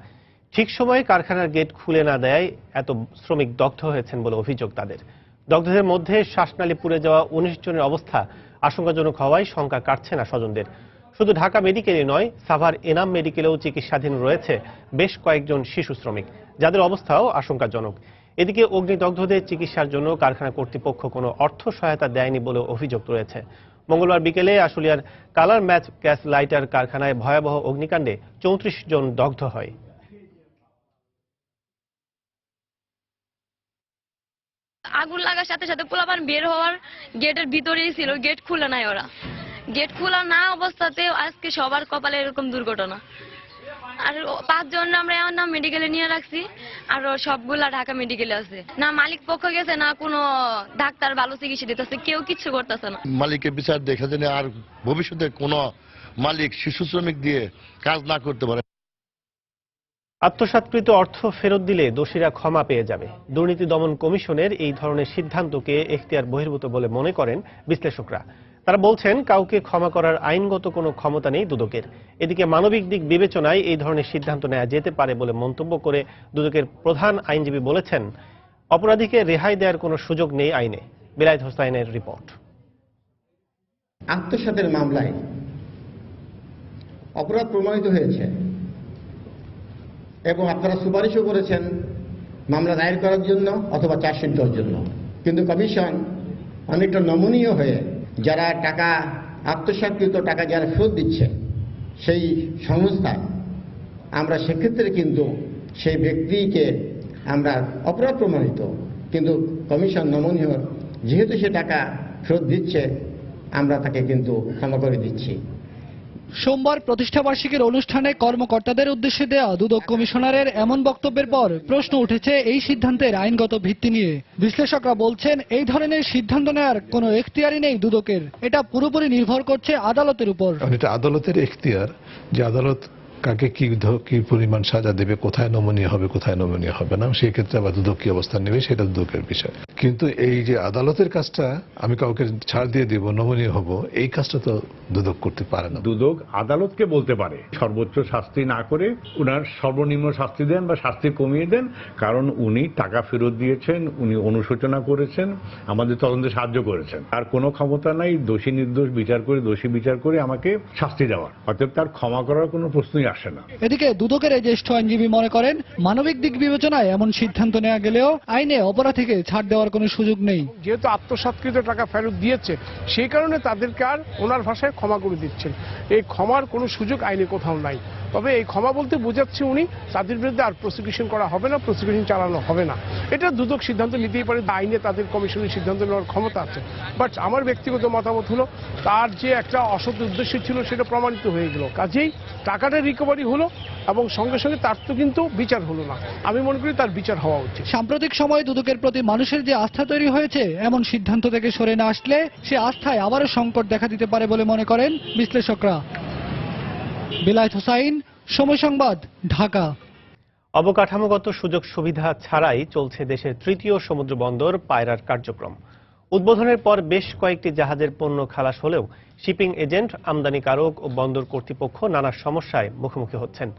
ঠিক সময়ে কারখানার গেট খুলে না দেয় এত শ্রমিক দগ্ধ হয়েছেন বলে অভিযোগ তাদের। দগ্ধদের মধ্যে শ্বাসনালী পুড়ে যাওয়া 19 জনের অবস্থা আশঙ্কাজনক হওয়ায় শঙ্কা কাটছে না স্বজনদের। শুধু ঢাকা মেডিকেলে নয়, সাভার এনাম মেডিকেলেও চিকিৎসাধীন রয়েছে বেশ কয়েকজন শিশু শ্রমিক, যাদের অবস্থাও আশঙ্কাজনক। এদিকে অগ্নিদগ্ধদের চিকিৎসার জন্য কারখানা কর্তৃপক্ষ কোনো অর্থ সহায়তা দেয়নি বলে অভিযোগ রয়েছে। মঙ্গলবার বিকেলে আশুলিয়ার কালার ম্যাচ গ্যাস লাইটার কারখানায় ভয়াবহ অগ্নিকাণ্ডে 34 জন দগ্ধ হয়। আগুন লাগার সাথে সাথে পোলাপান বের হওয়ার গেটের ভিতরেই ছিল, গেট খুলে নাই ওরা। গেট খোলা না অবস্থাতে আজকে সবার কপালে এরকম দুর্ঘটনা। আর 5 জন আমরা এখন না মেডিকেলে নিয়ে রাখছি, আর সবগুলা ঢাকা মেডিকেলে আছে। না মালিক পক্ষ গেছে, না কোনো ডাক্তার ভালো চিকিৎসা দিতেছে, কেউ কিচ্ছু করতেছে না। মালিকের বিচার দেখে জেনে আর ভবিষ্যতে কোনো মালিক শিশু শ্রমিক দিয়ে কাজ না করতে পারে। আত্মসাৎকৃত অর্থ ফেরত দিলে দোষীরা ক্ষমা পেয়ে যাবে। দুর্নীতি দমন কমিশনের এই ধরনের সিদ্ধান্তকে এখতিয়ার বহির্ভূত বলে মনে করেন বিশ্লেষকরা। তারা বলছেন, কাউকে ক্ষমা করার আইনগত কোনো ক্ষমতা নেই দুদকের। এদিকে মানবিক দিক বিবেচনায় এই ধরনের সিদ্ধান্ত নেওয়া যেতে পারে বলে মন্তব্য করে দুদকের প্রধান আইনজীবী বলেছেন, অপরাধীকে রেহাই দেওয়ার কোনো সুযোগ নেই আইনে। বিলায়েত হোসাইনের রিপোর্ট। আত্মসাতের মামলায় অপরাধ প্রমাণিত হয়েছে এবং আপনারা সুপারিশও করেছেন মামলা দায়ের করার জন্য অথবা চার্জশিট দেওয়ার জন্য, কিন্তু কমিশন অনেকটা নমনীয় হয়ে যারা টাকা আত্মসাৎকৃত টাকা যারা ফেরত দিচ্ছে সেই সংস্থা, আমরা সেক্ষেত্রে কিন্তু সেই ব্যক্তিকে আমরা অপরাধ প্রমাণিত, কিন্তু কমিশন নমনীয় যেহেতু সে টাকা ফেরত দিচ্ছে আমরা তাকে কিন্তু ক্ষমা করে দিচ্ছি। সোমবার প্রতিষ্ঠাবার্ষিকীর অনুষ্ঠানে কর্মকর্তাদের উদ্দেশ্যে দেওয়া দুদক কমিশনারের এমন বক্তব্যের পর প্রশ্ন উঠেছে এই সিদ্ধান্তের আইনগত ভিত্তি নিয়ে। বিশ্লেষকরা বলছেন, এই ধরনের সিদ্ধান্ত নেওয়ার কোনো এখতিয়ারই নেই দুদকের। এটা পুরোপুরি নির্ভর করছে আদালতের উপর। এটা আদালতের এখতিয়ার যে আদালত কাকে কি পরিমাণ সাজা দেবে, কোথায় নমনীয় হবে কোথায় নমনীয় হবে না, সেই ক্ষেত্রে আবার দুদক কি অবস্থান নেবে সেটা দুদকের বিষয়। কিন্তু এই যে আদালতের কাজটা আমি কাউকে ছাড় দিয়ে দিব নমনীয় হব, এই কাজটা তো দুদক করতে পারে না। দুদক আদালতকে বলতে পারে সর্বোচ্চ শাস্তি না করে উনার সর্বনিম্ন শাস্তি দেন বা শাস্তি কমিয়ে দেন, কারণ উনি টাকা ফেরত দিয়েছেন, উনি অনুশোচনা করেছেন, আমাদের তদন্তে সাহায্য করেছেন। আর কোনো ক্ষমতা নাই দোষী নির্দোষ বিচার করে দোষী বিচার করে আমাকে শাস্তি দেওয়ার, অতএব তার ক্ষমা করার কোনো প্রশ্নই আসে না। এদিকে দুদকের এই জ্যেষ্ঠ আইনজীবী মনে করেন, মানবিক দিক বিবেচনায় এমন সিদ্ধান্ত নেওয়া গেলেও আইনে অপরাধীকে ছাড় দেওয়ার কোনো সুযোগ নেই। যেহেতু আত্মসাৎকৃত টাকা ফেরত দিয়েছে সেই কারণে তাদেরকে আর ওনার ভাষায় ক্ষমা করে দিচ্ছেন। এই ক্ষমার কোনো সুযোগ আইনে কোথাও নাই। তবে এই ক্ষমা বলতে বোঝাচ্ছে উনি তাদের বিরুদ্ধে আর প্রসিকিউশন করা হবে না, প্রসিকিউশন চালানো হবে না। এটা দুদক সিদ্ধান্ত নিতেই পারে, আইনে তাদের কমিশনের সিদ্ধান্ত নেওয়ার ক্ষমতা আছে। বাট আমার ব্যক্তিগত মতামত হলো তার যে একটা অসৎ উদ্দেশ্য ছিল সেটা প্রমাণিত হয়ে গেল, কাজেই টাকাটা রিকভারি হলো এবং সঙ্গে সঙ্গে তার তো কিন্তু বিচার হলো না। আমি মনে করি তার বিচার হওয়া উচিত। সাম্প্রতিক সময়ে দুদকের প্রতি মানুষের যে আস্থা তৈরি হয়েছে, এমন সিদ্ধান্ত থেকে সরে না আসলে সে আস্থায় আবারও সংকট দেখা দিতে পারে বলে মনে করেন বিশ্লেষকরা। বিলায়েত হোসাইন, সময় সংবাদ, ঢাকা। অবকাঠামোগত সুযোগ সুবিধা ছাড়াই চলছে দেশের তৃতীয় সমুদ্র বন্দর পায়রার কার্যক্রম। উদ্বোধনের পর বেশ কয়েকটি জাহাজের পণ্য খালাস হলেও শিপিং এজেন্ট, আমদানিকারক ও বন্দর কর্তৃপক্ষ নানা সমস্যায় মুখোমুখি হচ্ছেন।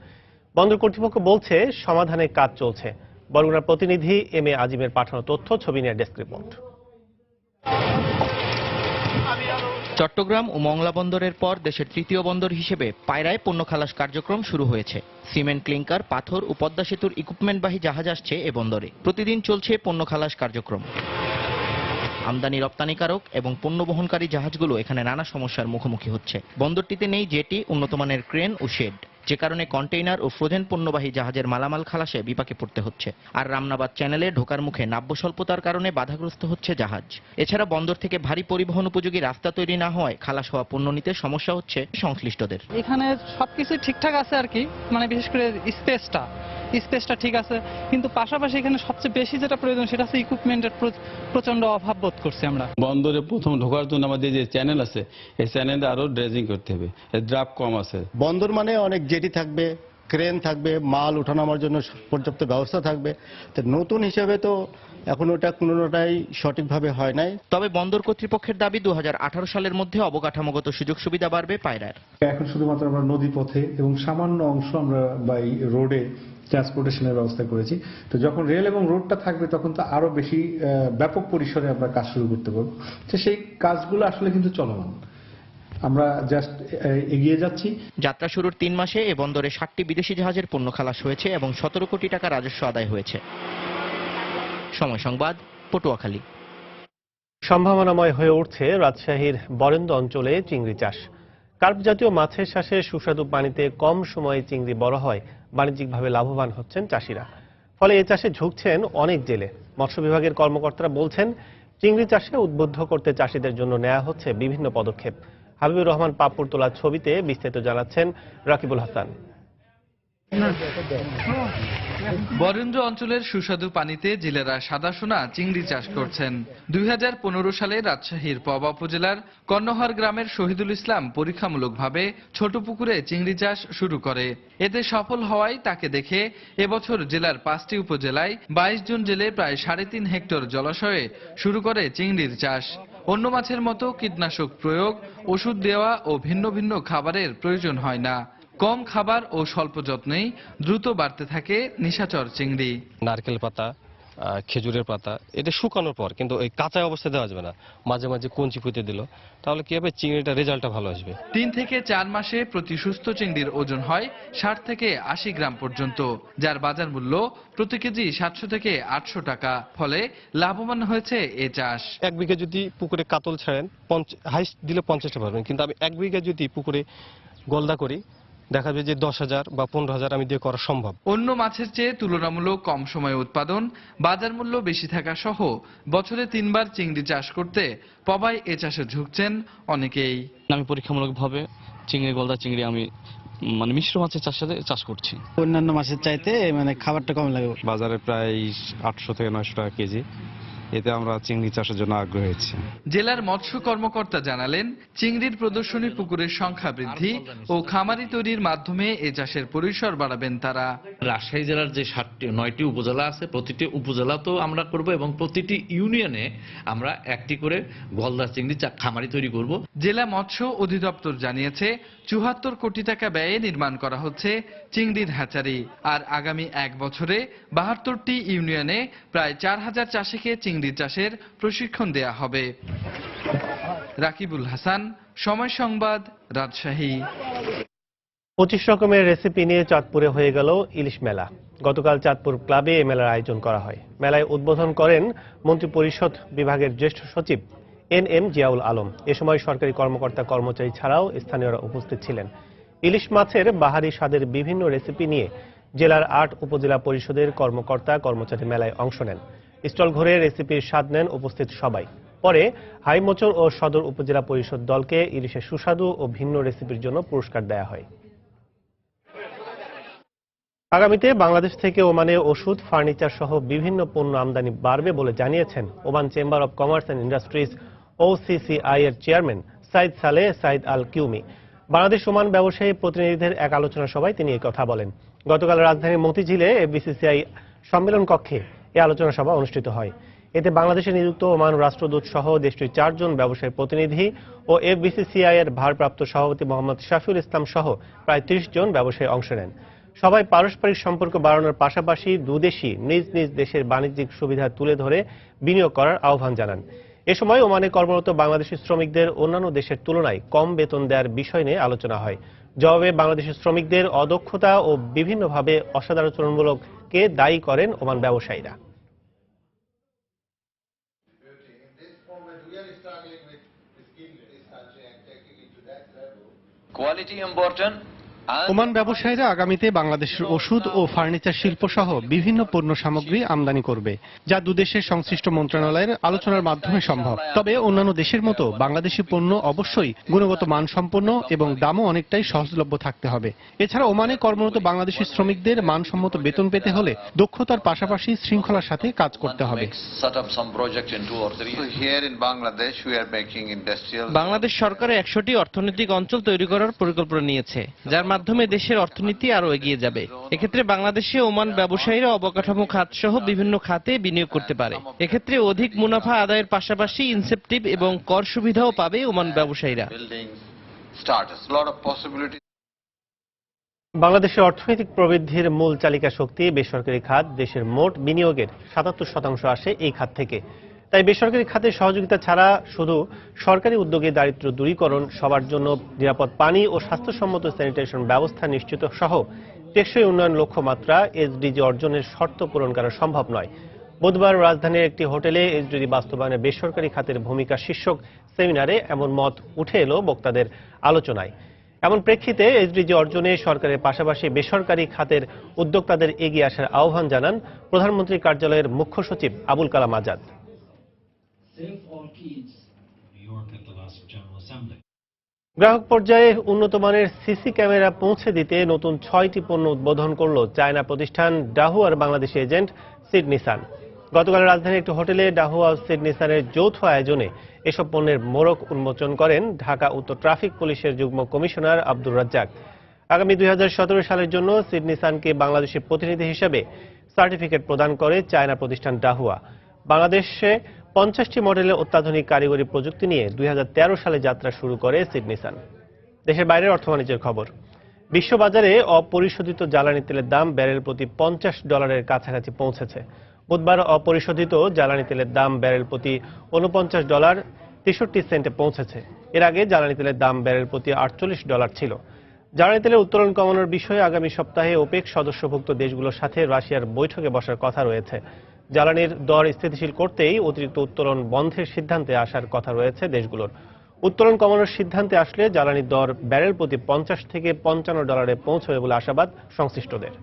বন্দর কর্তৃপক্ষ বলছে সমাধানের কাজ চলছে। বরগুনার প্রতিনিধি এম এ আজিমের পাঠানো তথ্য, ছবি নিয়ে ডেস্ক রিপোর্ট। চট্টগ্রাম ও মংলা বন্দরের পর দেশের তৃতীয় বন্দর হিসেবে পায়রায় পণ্য খালাস কার্যক্রম শুরু হয়েছে। সিমেন্ট, ক্লিংকার, পাথর ও পদ্মা সেতুর ইকুইপমেন্টবাহী জাহাজ আসছে এ বন্দরে। প্রতিদিন চলছে পণ্য খালাস কার্যক্রম। আমদানি রপ্তানিকারক এবং পণ্য বহনকারী জাহাজগুলো এখানে নানা সমস্যার মুখোমুখি হচ্ছে। বন্দরটিতে নেই জেটি, উন্নতমানের ক্রেন ও শেড, যে কারণে কন্টেইনার ও ফ্রোজেন পণ্যবাহী জাহাজের মালামাল খালাসে বিপাকে পড়তে হচ্ছে। আর রামনাবাদ চ্যানেলে ঢোকার মুখে নাব্য স্বল্পতার কারণে বাধাগ্রস্ত হচ্ছে জাহাজ। এছাড়া বন্দর থেকে ভারী পরিবহন উপযোগী রাস্তা তৈরি না হওয়ায় খালাস হওয়া পণ্য নিতে সমস্যা হচ্ছে সংশ্লিষ্টদের। এখানে সবকিছু ঠিকঠাক আছে আর কি, মানে বিশেষ করে স্পেসটা ঠিক আছে, কিন্তু পাশাপাশি এখানে সবচেয়ে বেশি যেটা প্রয়োজন সেটা হচ্ছে ইকুইপমেন্টের প্রচন্ড অভাব বোধ করছি আমরা। বন্দরে প্রথম ঢোকার জন্য আমাদের যে চ্যানেল আছে এই চ্যানেলে আরো ড্রেজিং করতে হবে, ড্রাফট কম আছে। বন্দর মানে অনেক জেটি থাকবে, ক্রেন থাকবে, মাল ওঠানামার জন্য পর্যাপ্ত ব্যবস্থা থাকবে। তো নতুন হিসেবে তো এখন ওটা কোনোটাই সঠিকভাবে হয় নাই। তবে বন্দর কর্তৃপক্ষের দাবি 2018 সালের মধ্যে অবকাঠামোগত সুযোগ সুবিধা বাড়বে পায়রার। এখন শুধুমাত্র আমরা নদী পথে এবং সামান্য অংশ আমরা বাই রোডে ট্রান্সপোর্টেশনের ব্যবস্থা করেছি। তো যখন রেল এবং রোডটা থাকবে তখন তো আরো বেশি ব্যাপক পরিসরে আমরা কাজ শুরু করতে পারবো। তো সেই কাজগুলো আসলে কিন্তু চলমান, আমরা জাস্ট এগিয়ে যাচ্ছি। যাত্রা শুরুর 3 মাসে এ বন্দরে 60টি বিদেশি জাহাজের পণ্য খালাস হয়েছে এবং 17 কোটি টাকা রাজস্ব আদায় হয়েছে। সময় সংবাদ, পটুয়াখালী। সম্ভাবনাময় হয়ে উঠছে রাজশাহীর বরেন্দ্র অঞ্চলে চিংড়ি চাষ। কার্প জাতীয় মাছের শ্বাসে সুস্বাদু পানিতে কম সময়ে চিংড়ি বড় হয়, বাণিজ্যিকভাবে লাভবান হচ্ছেন চাষিরা। ফলে এ চাষে ঝুঁকছেন অনেক জেলে। মৎস্য বিভাগের কর্মকর্তারা বলছেন, চিংড়ি চাষে উদ্বুদ্ধ করতে চাষিদের জন্য নেওয়া হচ্ছে বিভিন্ন পদক্ষেপ। হাবিবুর রহমান পাপ্পুর তোলা ছবিতে বিস্তারিত জানাচ্ছেন রাকিবুল হাসান। বরেন্দ্র অঞ্চলের সুস্বাদু পানিতে জেলেরা সাদাসোনা চিংড়ি চাষ করছেন। 2015 সালে রাজশাহীর পবা উপজেলার কর্ণহার গ্রামের শহীদুল ইসলাম পরীক্ষামূলকভাবে ছোট পুকুরে চিংড়ি চাষ শুরু করে। এতে সফল হওয়ায় তাকে দেখে এবছর জেলার 5টি উপজেলায় 22 জন জেলে প্রায় 3.5 হেক্টর জলাশয়ে শুরু করে চিংড়ির চাষ। অন্য মাছের মতো কীটনাশক প্রয়োগ, ওষুধ দেওয়া ও ভিন্ন ভিন্ন খাবারের প্রয়োজন হয় না। কম খাবার ও স্বল্প যত্নেই দ্রুত বাড়তে থাকে নিশাচর চিংড়ি। নারকেল পাতা, খেজুরের পাতা এটা শুকানোর পর, কিন্তু ওই কাঁচা অবস্থায় দেওয়া যাবে না, মাঝে মাঝে কঞ্চি পুঁতে দিল, তাহলে কি হবে, চিংড়িটা রেজাল্টটা ভালো আসবে। 3 থেকে 4 মাসে প্রতি সুস্থ চিংড়ির ওজন হয় 60 থেকে 80 গ্রাম পর্যন্ত, যার বাজার মূল্য প্রতি কেজি 700 থেকে 800 টাকা। ফলে লাভবান হয়েছে এ চাষ। 1 বিঘা যদি পুকুরে কাতল ছাড়েন হাইস্ট দিলে 50টা পারবেন, কিন্তু আমি 1 বিঘা যদি পুকুরে গলদা করি দেখা যাবে যে 10,000 বা 15,000 আমি দিয়ে করা সম্ভব। অন্য মাছের চেয়ে তুলনামূলক কম সময়ে উৎপাদন, বাজার মূল্য বেশি থাকা সহ বছরে 3 বার চিংড়ি চাষ করতে পবায় এ চাষে ঝুঁকছেন অনেকেই। আমি পরীক্ষামূলকভাবে চিংড়ি, গলদা চিংড়ি আমি মিশ্র মাছের চাষ করছি। অন্যান্য মাছের চাইতে খাবারটা কম লাগে। বাজারে প্রায় 800 থেকে 900 টাকা কেজি। এতে আমরা চিংড়ি চাষের জন্য আগ্রহী হয়েছি। জেলার মৎস্য কর্মকর্তা জানালেন, চিংড়ির প্রদর্শনী পুকুরের সংখ্যা বৃদ্ধি ও খামারি তৈরির মাধ্যমে এ চাষের পরিসর বাড়াবেন তারা। রাজশাহী জেলার যে 9টি উপজেলা আছে, প্রতিটি উপজেলা তো আমরা করব এবং প্রতিটি ইউনিয়নে আমরা একটি করে গলদা চিংড়ি খামারি তৈরি করব। জেলা মৎস্য অধিদপ্তর জানিয়েছে 74 কোটি টাকা ব্যয়ে নির্মাণ করা হচ্ছে চিংড়ির হ্যাচারি। আর আগামী 1 বছরে 72টি ইউনিয়নে প্রায় 4000 চাষিকে চিংড়ি চাষের প্রশিক্ষণ দেয়া হবে। রাকিবুল হাসান, সময় সংবাদ, রাজশাহী। 25 রকমের রেসিপি নিয়ে চাঁদপুরে হয়ে গেল ইলিশ মেলা। গতকাল চাঁদপুর ক্লাবে এই মেলার আয়োজন করা হয়। মেলায় উদ্বোধন করেন মন্ত্রিপরিষদ বিভাগের জ্যেষ্ঠ সচিব NM জিয়াউল আলম। এ সময় সরকারি কর্মকর্তা কর্মচারী ছাড়াও স্থানীয়রা উপস্থিত ছিলেন। ইলিশ মাছের বাহারি স্বাদের বিভিন্ন রেসিপি নিয়ে জেলার 8 উপজেলা পরিষদের কর্মকর্তা কর্মচারী মেলায় অংশ নেন। স্টল ঘুরে রেসিপির স্বাদ নেন উপস্থিত সবাই। পরে হাইমচর ও সদর উপজেলা পরিষদ দলকে ইলিশের সুস্বাদু ও ভিন্ন রেসিপির জন্য পুরস্কার দেয়া হয়। আগামীতে বাংলাদেশ থেকে ওমানে ওষুধ, ফার্নিচার সহ বিভিন্ন পণ্য আমদানি বাড়বে বলে জানিয়েছেন Oman chamber of commerce and industries OCCI এর চেয়ারম্যান সাইদ সালেহ সাইদ আল কিউমি। বাংলাদেশ ওমান ব্যবসায়ী প্রতিনিধিদের এক আলোচনা সভায় তিনি এই কথা বলেন। গতকাল রাজধানীর মতিঝিলে FBCCI সম্মেলন কক্ষে এই আলোচনা সভা অনুষ্ঠিত হয়। এতে বাংলাদেশে নিযুক্ত ওমান রাষ্ট্রদূত সহ দেশটির 4 জন ব্যবসায়ী প্রতিনিধি ও FBCCI এর ভারপ্রাপ্ত সভাপতি মোহাম্মদ শাফিউল ইসলাম সহ প্রায় 30 জন ব্যবসায়ী অংশ নেন। সবাই পারস্পরিক সম্পর্ক বাড়ানোর পাশাপাশি দুদেশই নিজ নিজ দেশের বাণিজ্যিক সুবিধা তুলে ধরে বিনিয়োগ করার আহ্বান জানান। এ সময় ওমানে কর্মরত বাংলাদেশি শ্রমিকদের অন্যান্য দেশের তুলনায় কম বেতন দেওয়ার বিষয় নিয়ে আলোচনা হয়। জবাবে বাংলাদেশি শ্রমিকদের অদক্ষতা ও বিভিন্নভাবে অসাদাচরণমূলককে দায়ী করেন ওমান ব্যবসায়ীরা। Quality important. ওমান ব্যবসায়ীরা আগামীতে বাংলাদেশের ওষুধ ও ফার্নিচার শিল্প সহ বিভিন্ন পণ্য সামগ্রী আমদানি করবে, যা দুদেশের সংশ্লিষ্ট মন্ত্রণালয়ের আলোচনার মাধ্যমে সম্ভব। তবে অন্যান্য দেশের মতো বাংলাদেশি পণ্য অবশ্যই গুণগত মানসম্পন্ন এবং দামও অনেকটাই সহজলভ্য থাকতে হবে। এছাড়া ওমানে কর্মরত বাংলাদেশি শ্রমিকদের মানসম্মত বেতন পেতে হলে দক্ষতার পাশাপাশি শৃঙ্খলার সাথে কাজ করতে হবে। বাংলাদেশ সরকার 100টি অর্থনৈতিক অঞ্চল তৈরি করার পরিকল্পনা নিয়েছে, যার মাধ্যমে দেশের অর্থনীতি আরো এগিয়ে যাবে। এক্ষেত্রে বাংলাদেশে ওমান ব্যবসায়ীরা অবকাঠামো খাত সহ বিভিন্ন খাতে বিনিয়োগ করতে পারে। এক্ষেত্রে অধিক মুনাফা আদায়ের পাশাপাশি ইনসেপটিভ এবং কর সুবিধাও পাবে ওমান ব্যবসায়ীরা। বাংলাদেশের অর্থনৈতিক প্রবৃদ্ধির মূল চালিকা শক্তি বেসরকারি খাত। দেশের মোট বিনিয়োগের 77% আসে এই খাত থেকে। তাই বেসরকারি খাতের সহযোগিতা ছাড়া শুধু সরকারি উদ্যোগে দারিদ্র্য দূরীকরণ, সবার জন্য নিরাপদ পানি ও স্বাস্থ্যসম্মত স্যানিটেশন ব্যবস্থা নিশ্চিত সহ টেকসই উন্নয়ন লক্ষ্যমাত্রা SDG অর্জনের শর্ত পূরণ করা সম্ভব নয়। বুধবার রাজধানীর একটি হোটেলে SDG বাস্তবায়নে বেসরকারি খাতের ভূমিকা শীর্ষক সেমিনারে এমন মত উঠে এলো বক্তাদের আলোচনায়। এমন প্রেক্ষিতে SDG অর্জনে সরকারের পাশাপাশি বেসরকারি খাতের উদ্যোক্তাদের এগিয়ে আসার আহ্বান জানান প্রধানমন্ত্রীর কার্যালয়ের মুখ্য সচিব Abul Kalam Azad. Save all kids, New York at the last General Assembly. গ্রাহক পর্যায়ে উন্নত মানের সিসি ক্যামেরা পৌঁছে দিতে নতুন 6টি পণ্য উদ্বোধন করল চায়না প্রতিষ্ঠান ডাহুয়ার বাংলাদেশি এজেন্ট সিড নিসান। গতকাল রাজধানীর একটি হোটেলে ডাহুয়া ও সিড নিসানের যৌথ আয়োজনে এসব পণ্যের মোড়ক উন্মোচন করেন ঢাকা উত্তর ট্রাফিক পুলিশের যুগ্ম কমিশনার আব্দুর রাজ্জাক। আগামী 2017 সালের জন্য সিড নিসানকে বাংলাদেশের প্রতিনিধি হিসেবে সার্টিফিকেট প্রদান করে চায়না প্রতিষ্ঠান ডাহুয়া। বাংলাদেশে 50টি মডেলের অত্যাধুনিক কারিগরি প্রযুক্তি নিয়ে 2013 সালে যাত্রা শুরু করে সিড নিসান। দেশের বাইরের অর্থ বাণিজ্যের খবর। বিশ্ববাজারে অপরিশোধিত জ্বালানি তেলের দাম ব্যারেল প্রতি $50 কাছাকাছি পৌঁছেছে। বুধবার অপরিশোধিত জ্বালানি তেলের দাম ব্যারেল প্রতি $49.63 পৌঁছেছে। এর আগে জ্বালানি তেলের দাম ব্যারেল প্রতি $48 ছিল। জ্বালানি তেলের উত্তোলন কমানোর বিষয়ে আগামী সপ্তাহে ওপেক সদস্যভুক্ত দেশগুলোর সাথে রাশিয়ার বৈঠকে বসার কথা রয়েছে। জ্বালানির দর স্থিতিশীল করতেই অতিরিক্ত উত্তোলন বন্ধের সিদ্ধান্তে আসার কথা রয়েছে দেশগুলোর। উত্তোলন কমানোর সিদ্ধান্তে আসলে জ্বালানির দর ব্যারেল প্রতি $50 থেকে $55 পৌঁছবে বলে আশাবাদ সংশ্লিষ্টদের।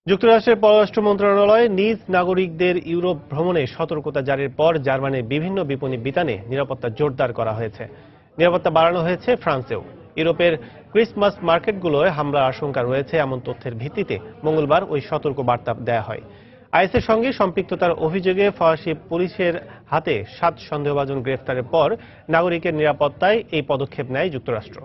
যুক্তরাষ্ট্রের পররাষ্ট্র মন্ত্রণালয় নিজ নাগরিকদের ইউরোপ ভ্রমণে সতর্কতা জারির পর জার্মানির বিভিন্ন বিপণী বিতানে নিরাপত্তা জোরদার করা হয়েছে। নিরাপত্তা বাড়ানো হয়েছে ফ্রান্সেও। ইউরোপের ক্রিসমাস মার্কেটগুলোয় হামলার আশঙ্কা রয়েছে এমন তথ্যের ভিত্তিতে মঙ্গলবার ওই সতর্ক বার্তা দেয়া হয়। আইএসের সঙ্গে সম্পৃক্ততার অভিযোগে ফরাসি পুলিশের হাতে 7 সন্দেহভাজন গ্রেফতারের পর নাগরিকের নিরাপত্তায় এই পদক্ষেপ নেয় যুক্তরাষ্ট্র।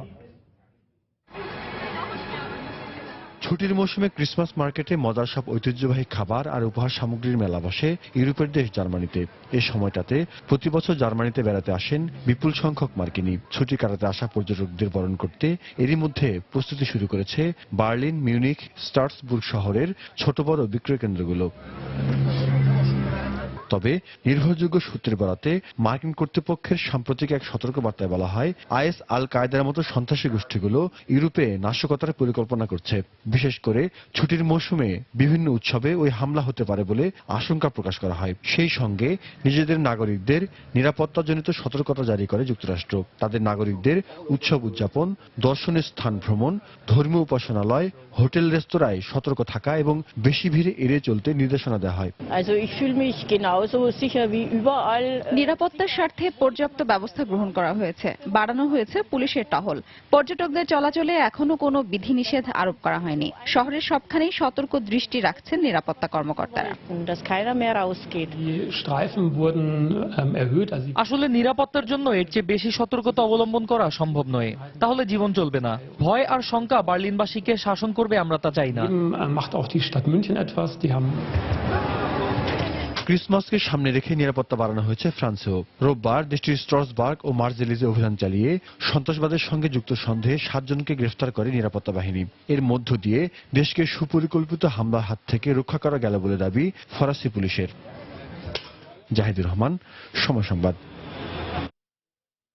ছুটির মৌসুমে ক্রিসমাস মার্কেটে মজার সব ঐতিহ্যবাহী খাবার আর উপহার সামগ্রীর মেলা বসে ইউরোপের দেশ জার্মানিতে। এই সময়টাতে প্রতি বছর জার্মানিতে বেড়াতে আসেন বিপুল সংখ্যক মার্কিনী। ছুটি কাটাতে আসা পর্যটকদের বরণ করতে এরই মধ্যে প্রস্তুতি শুরু করেছে বার্লিন, মিউনিখ, স্ট্রাসবুর্গ শহরের ছোট বড় বিক্রয় কেন্দ্রগুলো। তবে নির্ভরযোগ্য সূত্রের বরাতে মার্কিন কর্তৃপক্ষের সাম্প্রতিক এক সতর্কবার্তায় বলা হয়, আইএস আল কায়দার মতো সন্ত্রাসী গোষ্ঠীগুলো ইউরোপে নাশকতার পরিকল্পনা করছে। বিশেষ করে ছুটির মৌসুমে বিভিন্ন উৎসবে ওই হামলা হতে পারে বলে আশঙ্কা প্রকাশ করা হয়। সেই সঙ্গে নিজেদের নাগরিকদের নিরাপত্তাজনিত সতর্কতা জারি করে যুক্তরাষ্ট্র। তাদের নাগরিকদের উৎসব উদযাপন, দর্শনীয় স্থান ভ্রমণ, ধর্মীয় উপাসনালয়, হোটেল রেস্তোরাঁয় সতর্ক থাকা এবং বেশি ভিড়ে এড়িয়ে চলতে নির্দেশনা দেওয়া হয়। নিরাপত্তার স্বার্থে পর্যাপ্ত ব্যবস্থা গ্রহণ করা হয়েছে। বাড়ানো হয়েছে পুলিশের টহল। পর্যটকদের চলাচলে এখনো কোনো বিধিনিষেধ আরোপ করা হয়নি। শহরের সবখানেই সতর্ক দৃষ্টি রাখছেন নিরাপত্তা কর্মকর্তারা। আসলে নিরাপত্তার জন্য এর চেয়ে বেশি সতর্কতা অবলম্বন করা সম্ভব নয়। তাহলে জীবন চলবে না। ভয় আর শঙ্কা বার্লিনবাসীকে শাসন করবে, আমরা তা চাই না। ক্রিসমাসকে সামনে রেখে নিরাপত্তা বাড়ানো হয়েছে ফ্রান্সেও। রোববার দেশটির স্ট্রাসবার্গ ও মার্জেলিজে অভিযান চালিয়ে সন্ত্রাসবাদের সঙ্গে যুক্ত সন্দেহে 7 জনকে গ্রেফতার করে নিরাপত্তা বাহিনী। এর মধ্য দিয়ে দেশকে সুপরিকল্পিত হামলার হাত থেকে রক্ষা করা গেল বলে দাবি ফরাসি পুলিশের। জাহিদুর রহমান, সময় সংবাদ।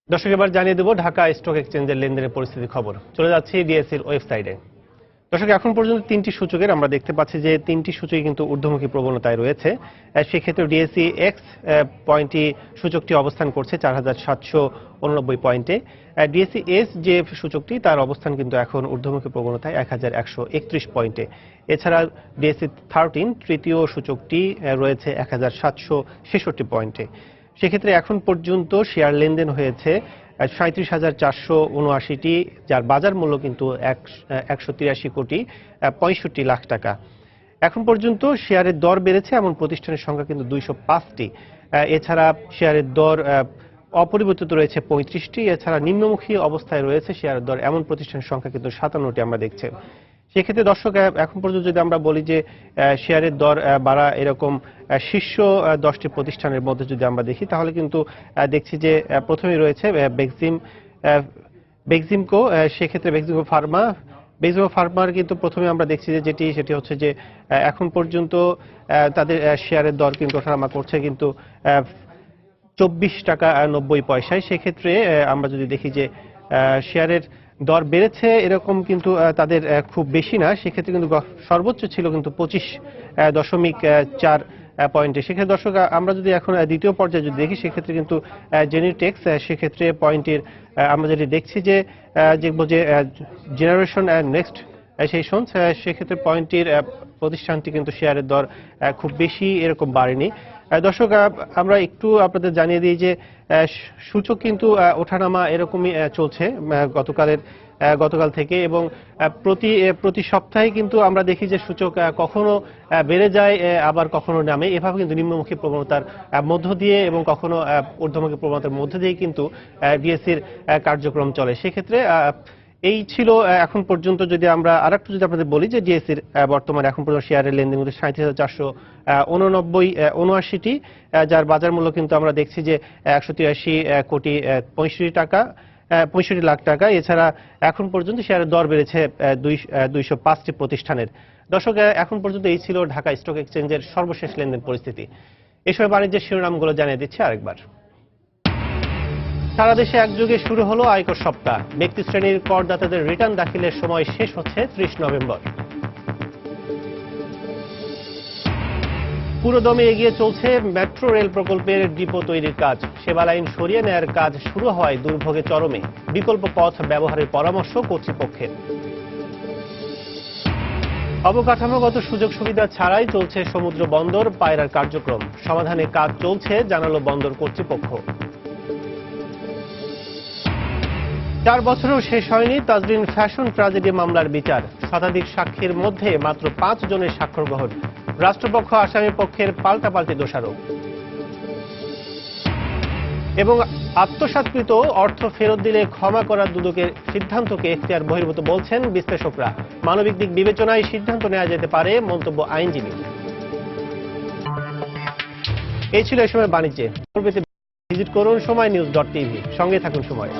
দর্শক, এবার জানিয়ে দেব ঢাকা স্টক এক্সচেঞ্জের লেনদেনের পরিস্থিতি খবর। চলে যাচ্ছি ডিএসইর ওয়েবসাইটে। দর্শক, এখন পর্যন্ত 3টি সূচকের আমরা দেখতে পাচ্ছি যে 3টি সূচকই কিন্তু ঊর্ধ্বমুখী প্রবণতায় রয়েছে। সেক্ষেত্রে ডিএসই এক্স পয়েন্টটি সূচকটি অবস্থান করছে 4789 পয়েন্টে। ডিএসই এস যে সূচকটি তার অবস্থান কিন্তু এখন ঊর্ধ্বমুখী প্রবণতায় 1131 পয়েন্টে। এছাড়া ডিএসই 13 তৃতীয় সূচকটি রয়েছে 1766 পয়েন্টে। সেক্ষেত্রে এখন পর্যন্ত শেয়ার লেনদেন হয়েছে 37,479টি, যার বাজার মূল্য কিন্তু 183,65,00,000 টাকা। এখন পর্যন্ত শেয়ারের দর বেড়েছে এমন প্রতিষ্ঠানের সংখ্যা কিন্তু 205টি। এছাড়া শেয়ারের দর অপরিবর্তিত রয়েছে 35টি। এছাড়া নিম্নমুখী অবস্থায় রয়েছে শেয়ারের দর এমন প্রতিষ্ঠানের সংখ্যা কিন্তু 57টি আমরা দেখছি। সেক্ষেত্রে দর্শক, এখন পর্যন্ত যদি আমরা বলি যে শেয়ারের দর বাড়া এরকম শীর্ষ 10টি প্রতিষ্ঠানের মধ্যে যদি আমরা দেখি, তাহলে কিন্তু দেখছি যে প্রথমেই রয়েছে বেক্সিমকো। সেক্ষেত্রে বেক্সিমকো ফার্মার কিন্তু প্রথমে আমরা দেখছি যে সেটি হচ্ছে যে এখন পর্যন্ত তাদের শেয়ারের দর কিন্তু ওঠানামা করছে কিন্তু 24 টাকা 90 পয়সায়। সেক্ষেত্রে আমরা যদি দেখি যে শেয়ারের দর বেড়েছে এরকম কিন্তু তাদের খুব বেশি না। সেক্ষেত্রে কিন্তু সর্বোচ্চ ছিল কিন্তু 25.4 পয়েন্টে। সেক্ষেত্রে দর্শক, আমরা যদি এখন দ্বিতীয় পর্যায়ে যদি দেখি, সেক্ষেত্রে কিন্তু জেনিটেক্স, সেক্ষেত্রে পয়েন্টের আমরা যেটি দেখছি যে জেনারেশন নেক্সট সেই সঞ্চ, সেক্ষেত্রে পয়েন্টের প্রতিষ্ঠানটি কিন্তু শেয়ারের দর খুব বেশি এরকম বাড়েনি। দর্শক, আমরা একটু আপনাদের জানিয়ে দিই যে সূচক কিন্তু ওঠানামা এরকমই চলছে গতকাল থেকে, এবং প্রতি সপ্তাহে কিন্তু আমরা দেখি যে সূচক কখনো বেড়ে যায় আবার কখনো নামে, এভাবে কিন্তু নিম্নমুখী প্রবণতার মধ্য দিয়ে এবং কখনো ঊর্ধ্বমুখী প্রবণতার মধ্য দিয়ে কিন্তু ডিএসসির কার্যক্রম চলে। সেক্ষেত্রে এই ছিল এখন পর্যন্ত। যদি আমরা আরেকটু যদি আপনাদের বলি যে ডিএসসির বর্তমানে এখন পর্যন্ত শেয়ারের লেনদেন কিন্তু 37,479টি, যার বাজার মূল্য কিন্তু আমরা দেখছি যে 183,65 লাখ টাকা। এছাড়া এখন পর্যন্ত শেয়ারের দর বেড়েছে 205টি প্রতিষ্ঠানের। দর্শক, এখন পর্যন্ত এই ছিল ঢাকা স্টক এক্সচেঞ্জের সর্বশেষ লেনদেন পরিস্থিতি। এই সময় বাণিজ্যের শিরোনামগুলো জানিয়ে দিচ্ছি আরেকবার। সারা দেশে একযোগে শুরু হলো আয়কর সপ্তাহ। ব্যক্তি শ্রেণীর করদাতাদের রিটার্ন দাখিলের সময় শেষ হচ্ছে 30 নভেম্বর। পুরোদমে এগিয়ে চলছে মেট্রো রেল প্রকল্পের ডিপো তৈরির কাজ। সেবা লাইন সরিয়ে নেয়ার কাজ শুরু হওয়ায় দুর্ভোগে চরমে। বিকল্প পথ ব্যবহারের পরামর্শ কর্তৃপক্ষের। অবকাঠামোগত সুযোগ সুবিধা ছাড়াই চলছে সমুদ্র বন্দর পায়রার কার্যক্রম। সমাধানে কাজ চলছে জানালো বন্দর কর্তৃপক্ষ। 4 বছরেও শেষ হয়নি তাজরিন ফ্যাশন ট্র্যাজেডি মামলার বিচার। শতাধিক সাক্ষীর মধ্যে মাত্র 5 জনের স্বাক্ষর গ্রহণ। রাষ্ট্রপক্ষ আসামি পক্ষের পাল্টাপাল্টি দোষারোপ। এবং আত্মসাৎকৃত অর্থ ফেরত দিলে ক্ষমা করার দুদকের সিদ্ধান্তকে এখতিয়ার বহির্ভূত বলছেন বিশ্লেষকরা। মানবিক দিক বিবেচনায় সিদ্ধান্ত নেওয়া যেতে পারে, মন্তব্য আইনজীবী। এই ছিল এই সময় বাণিজ্যে। ভিজিট করুন সময়নিউজ.tv। সঙ্গে থাকুন সময়।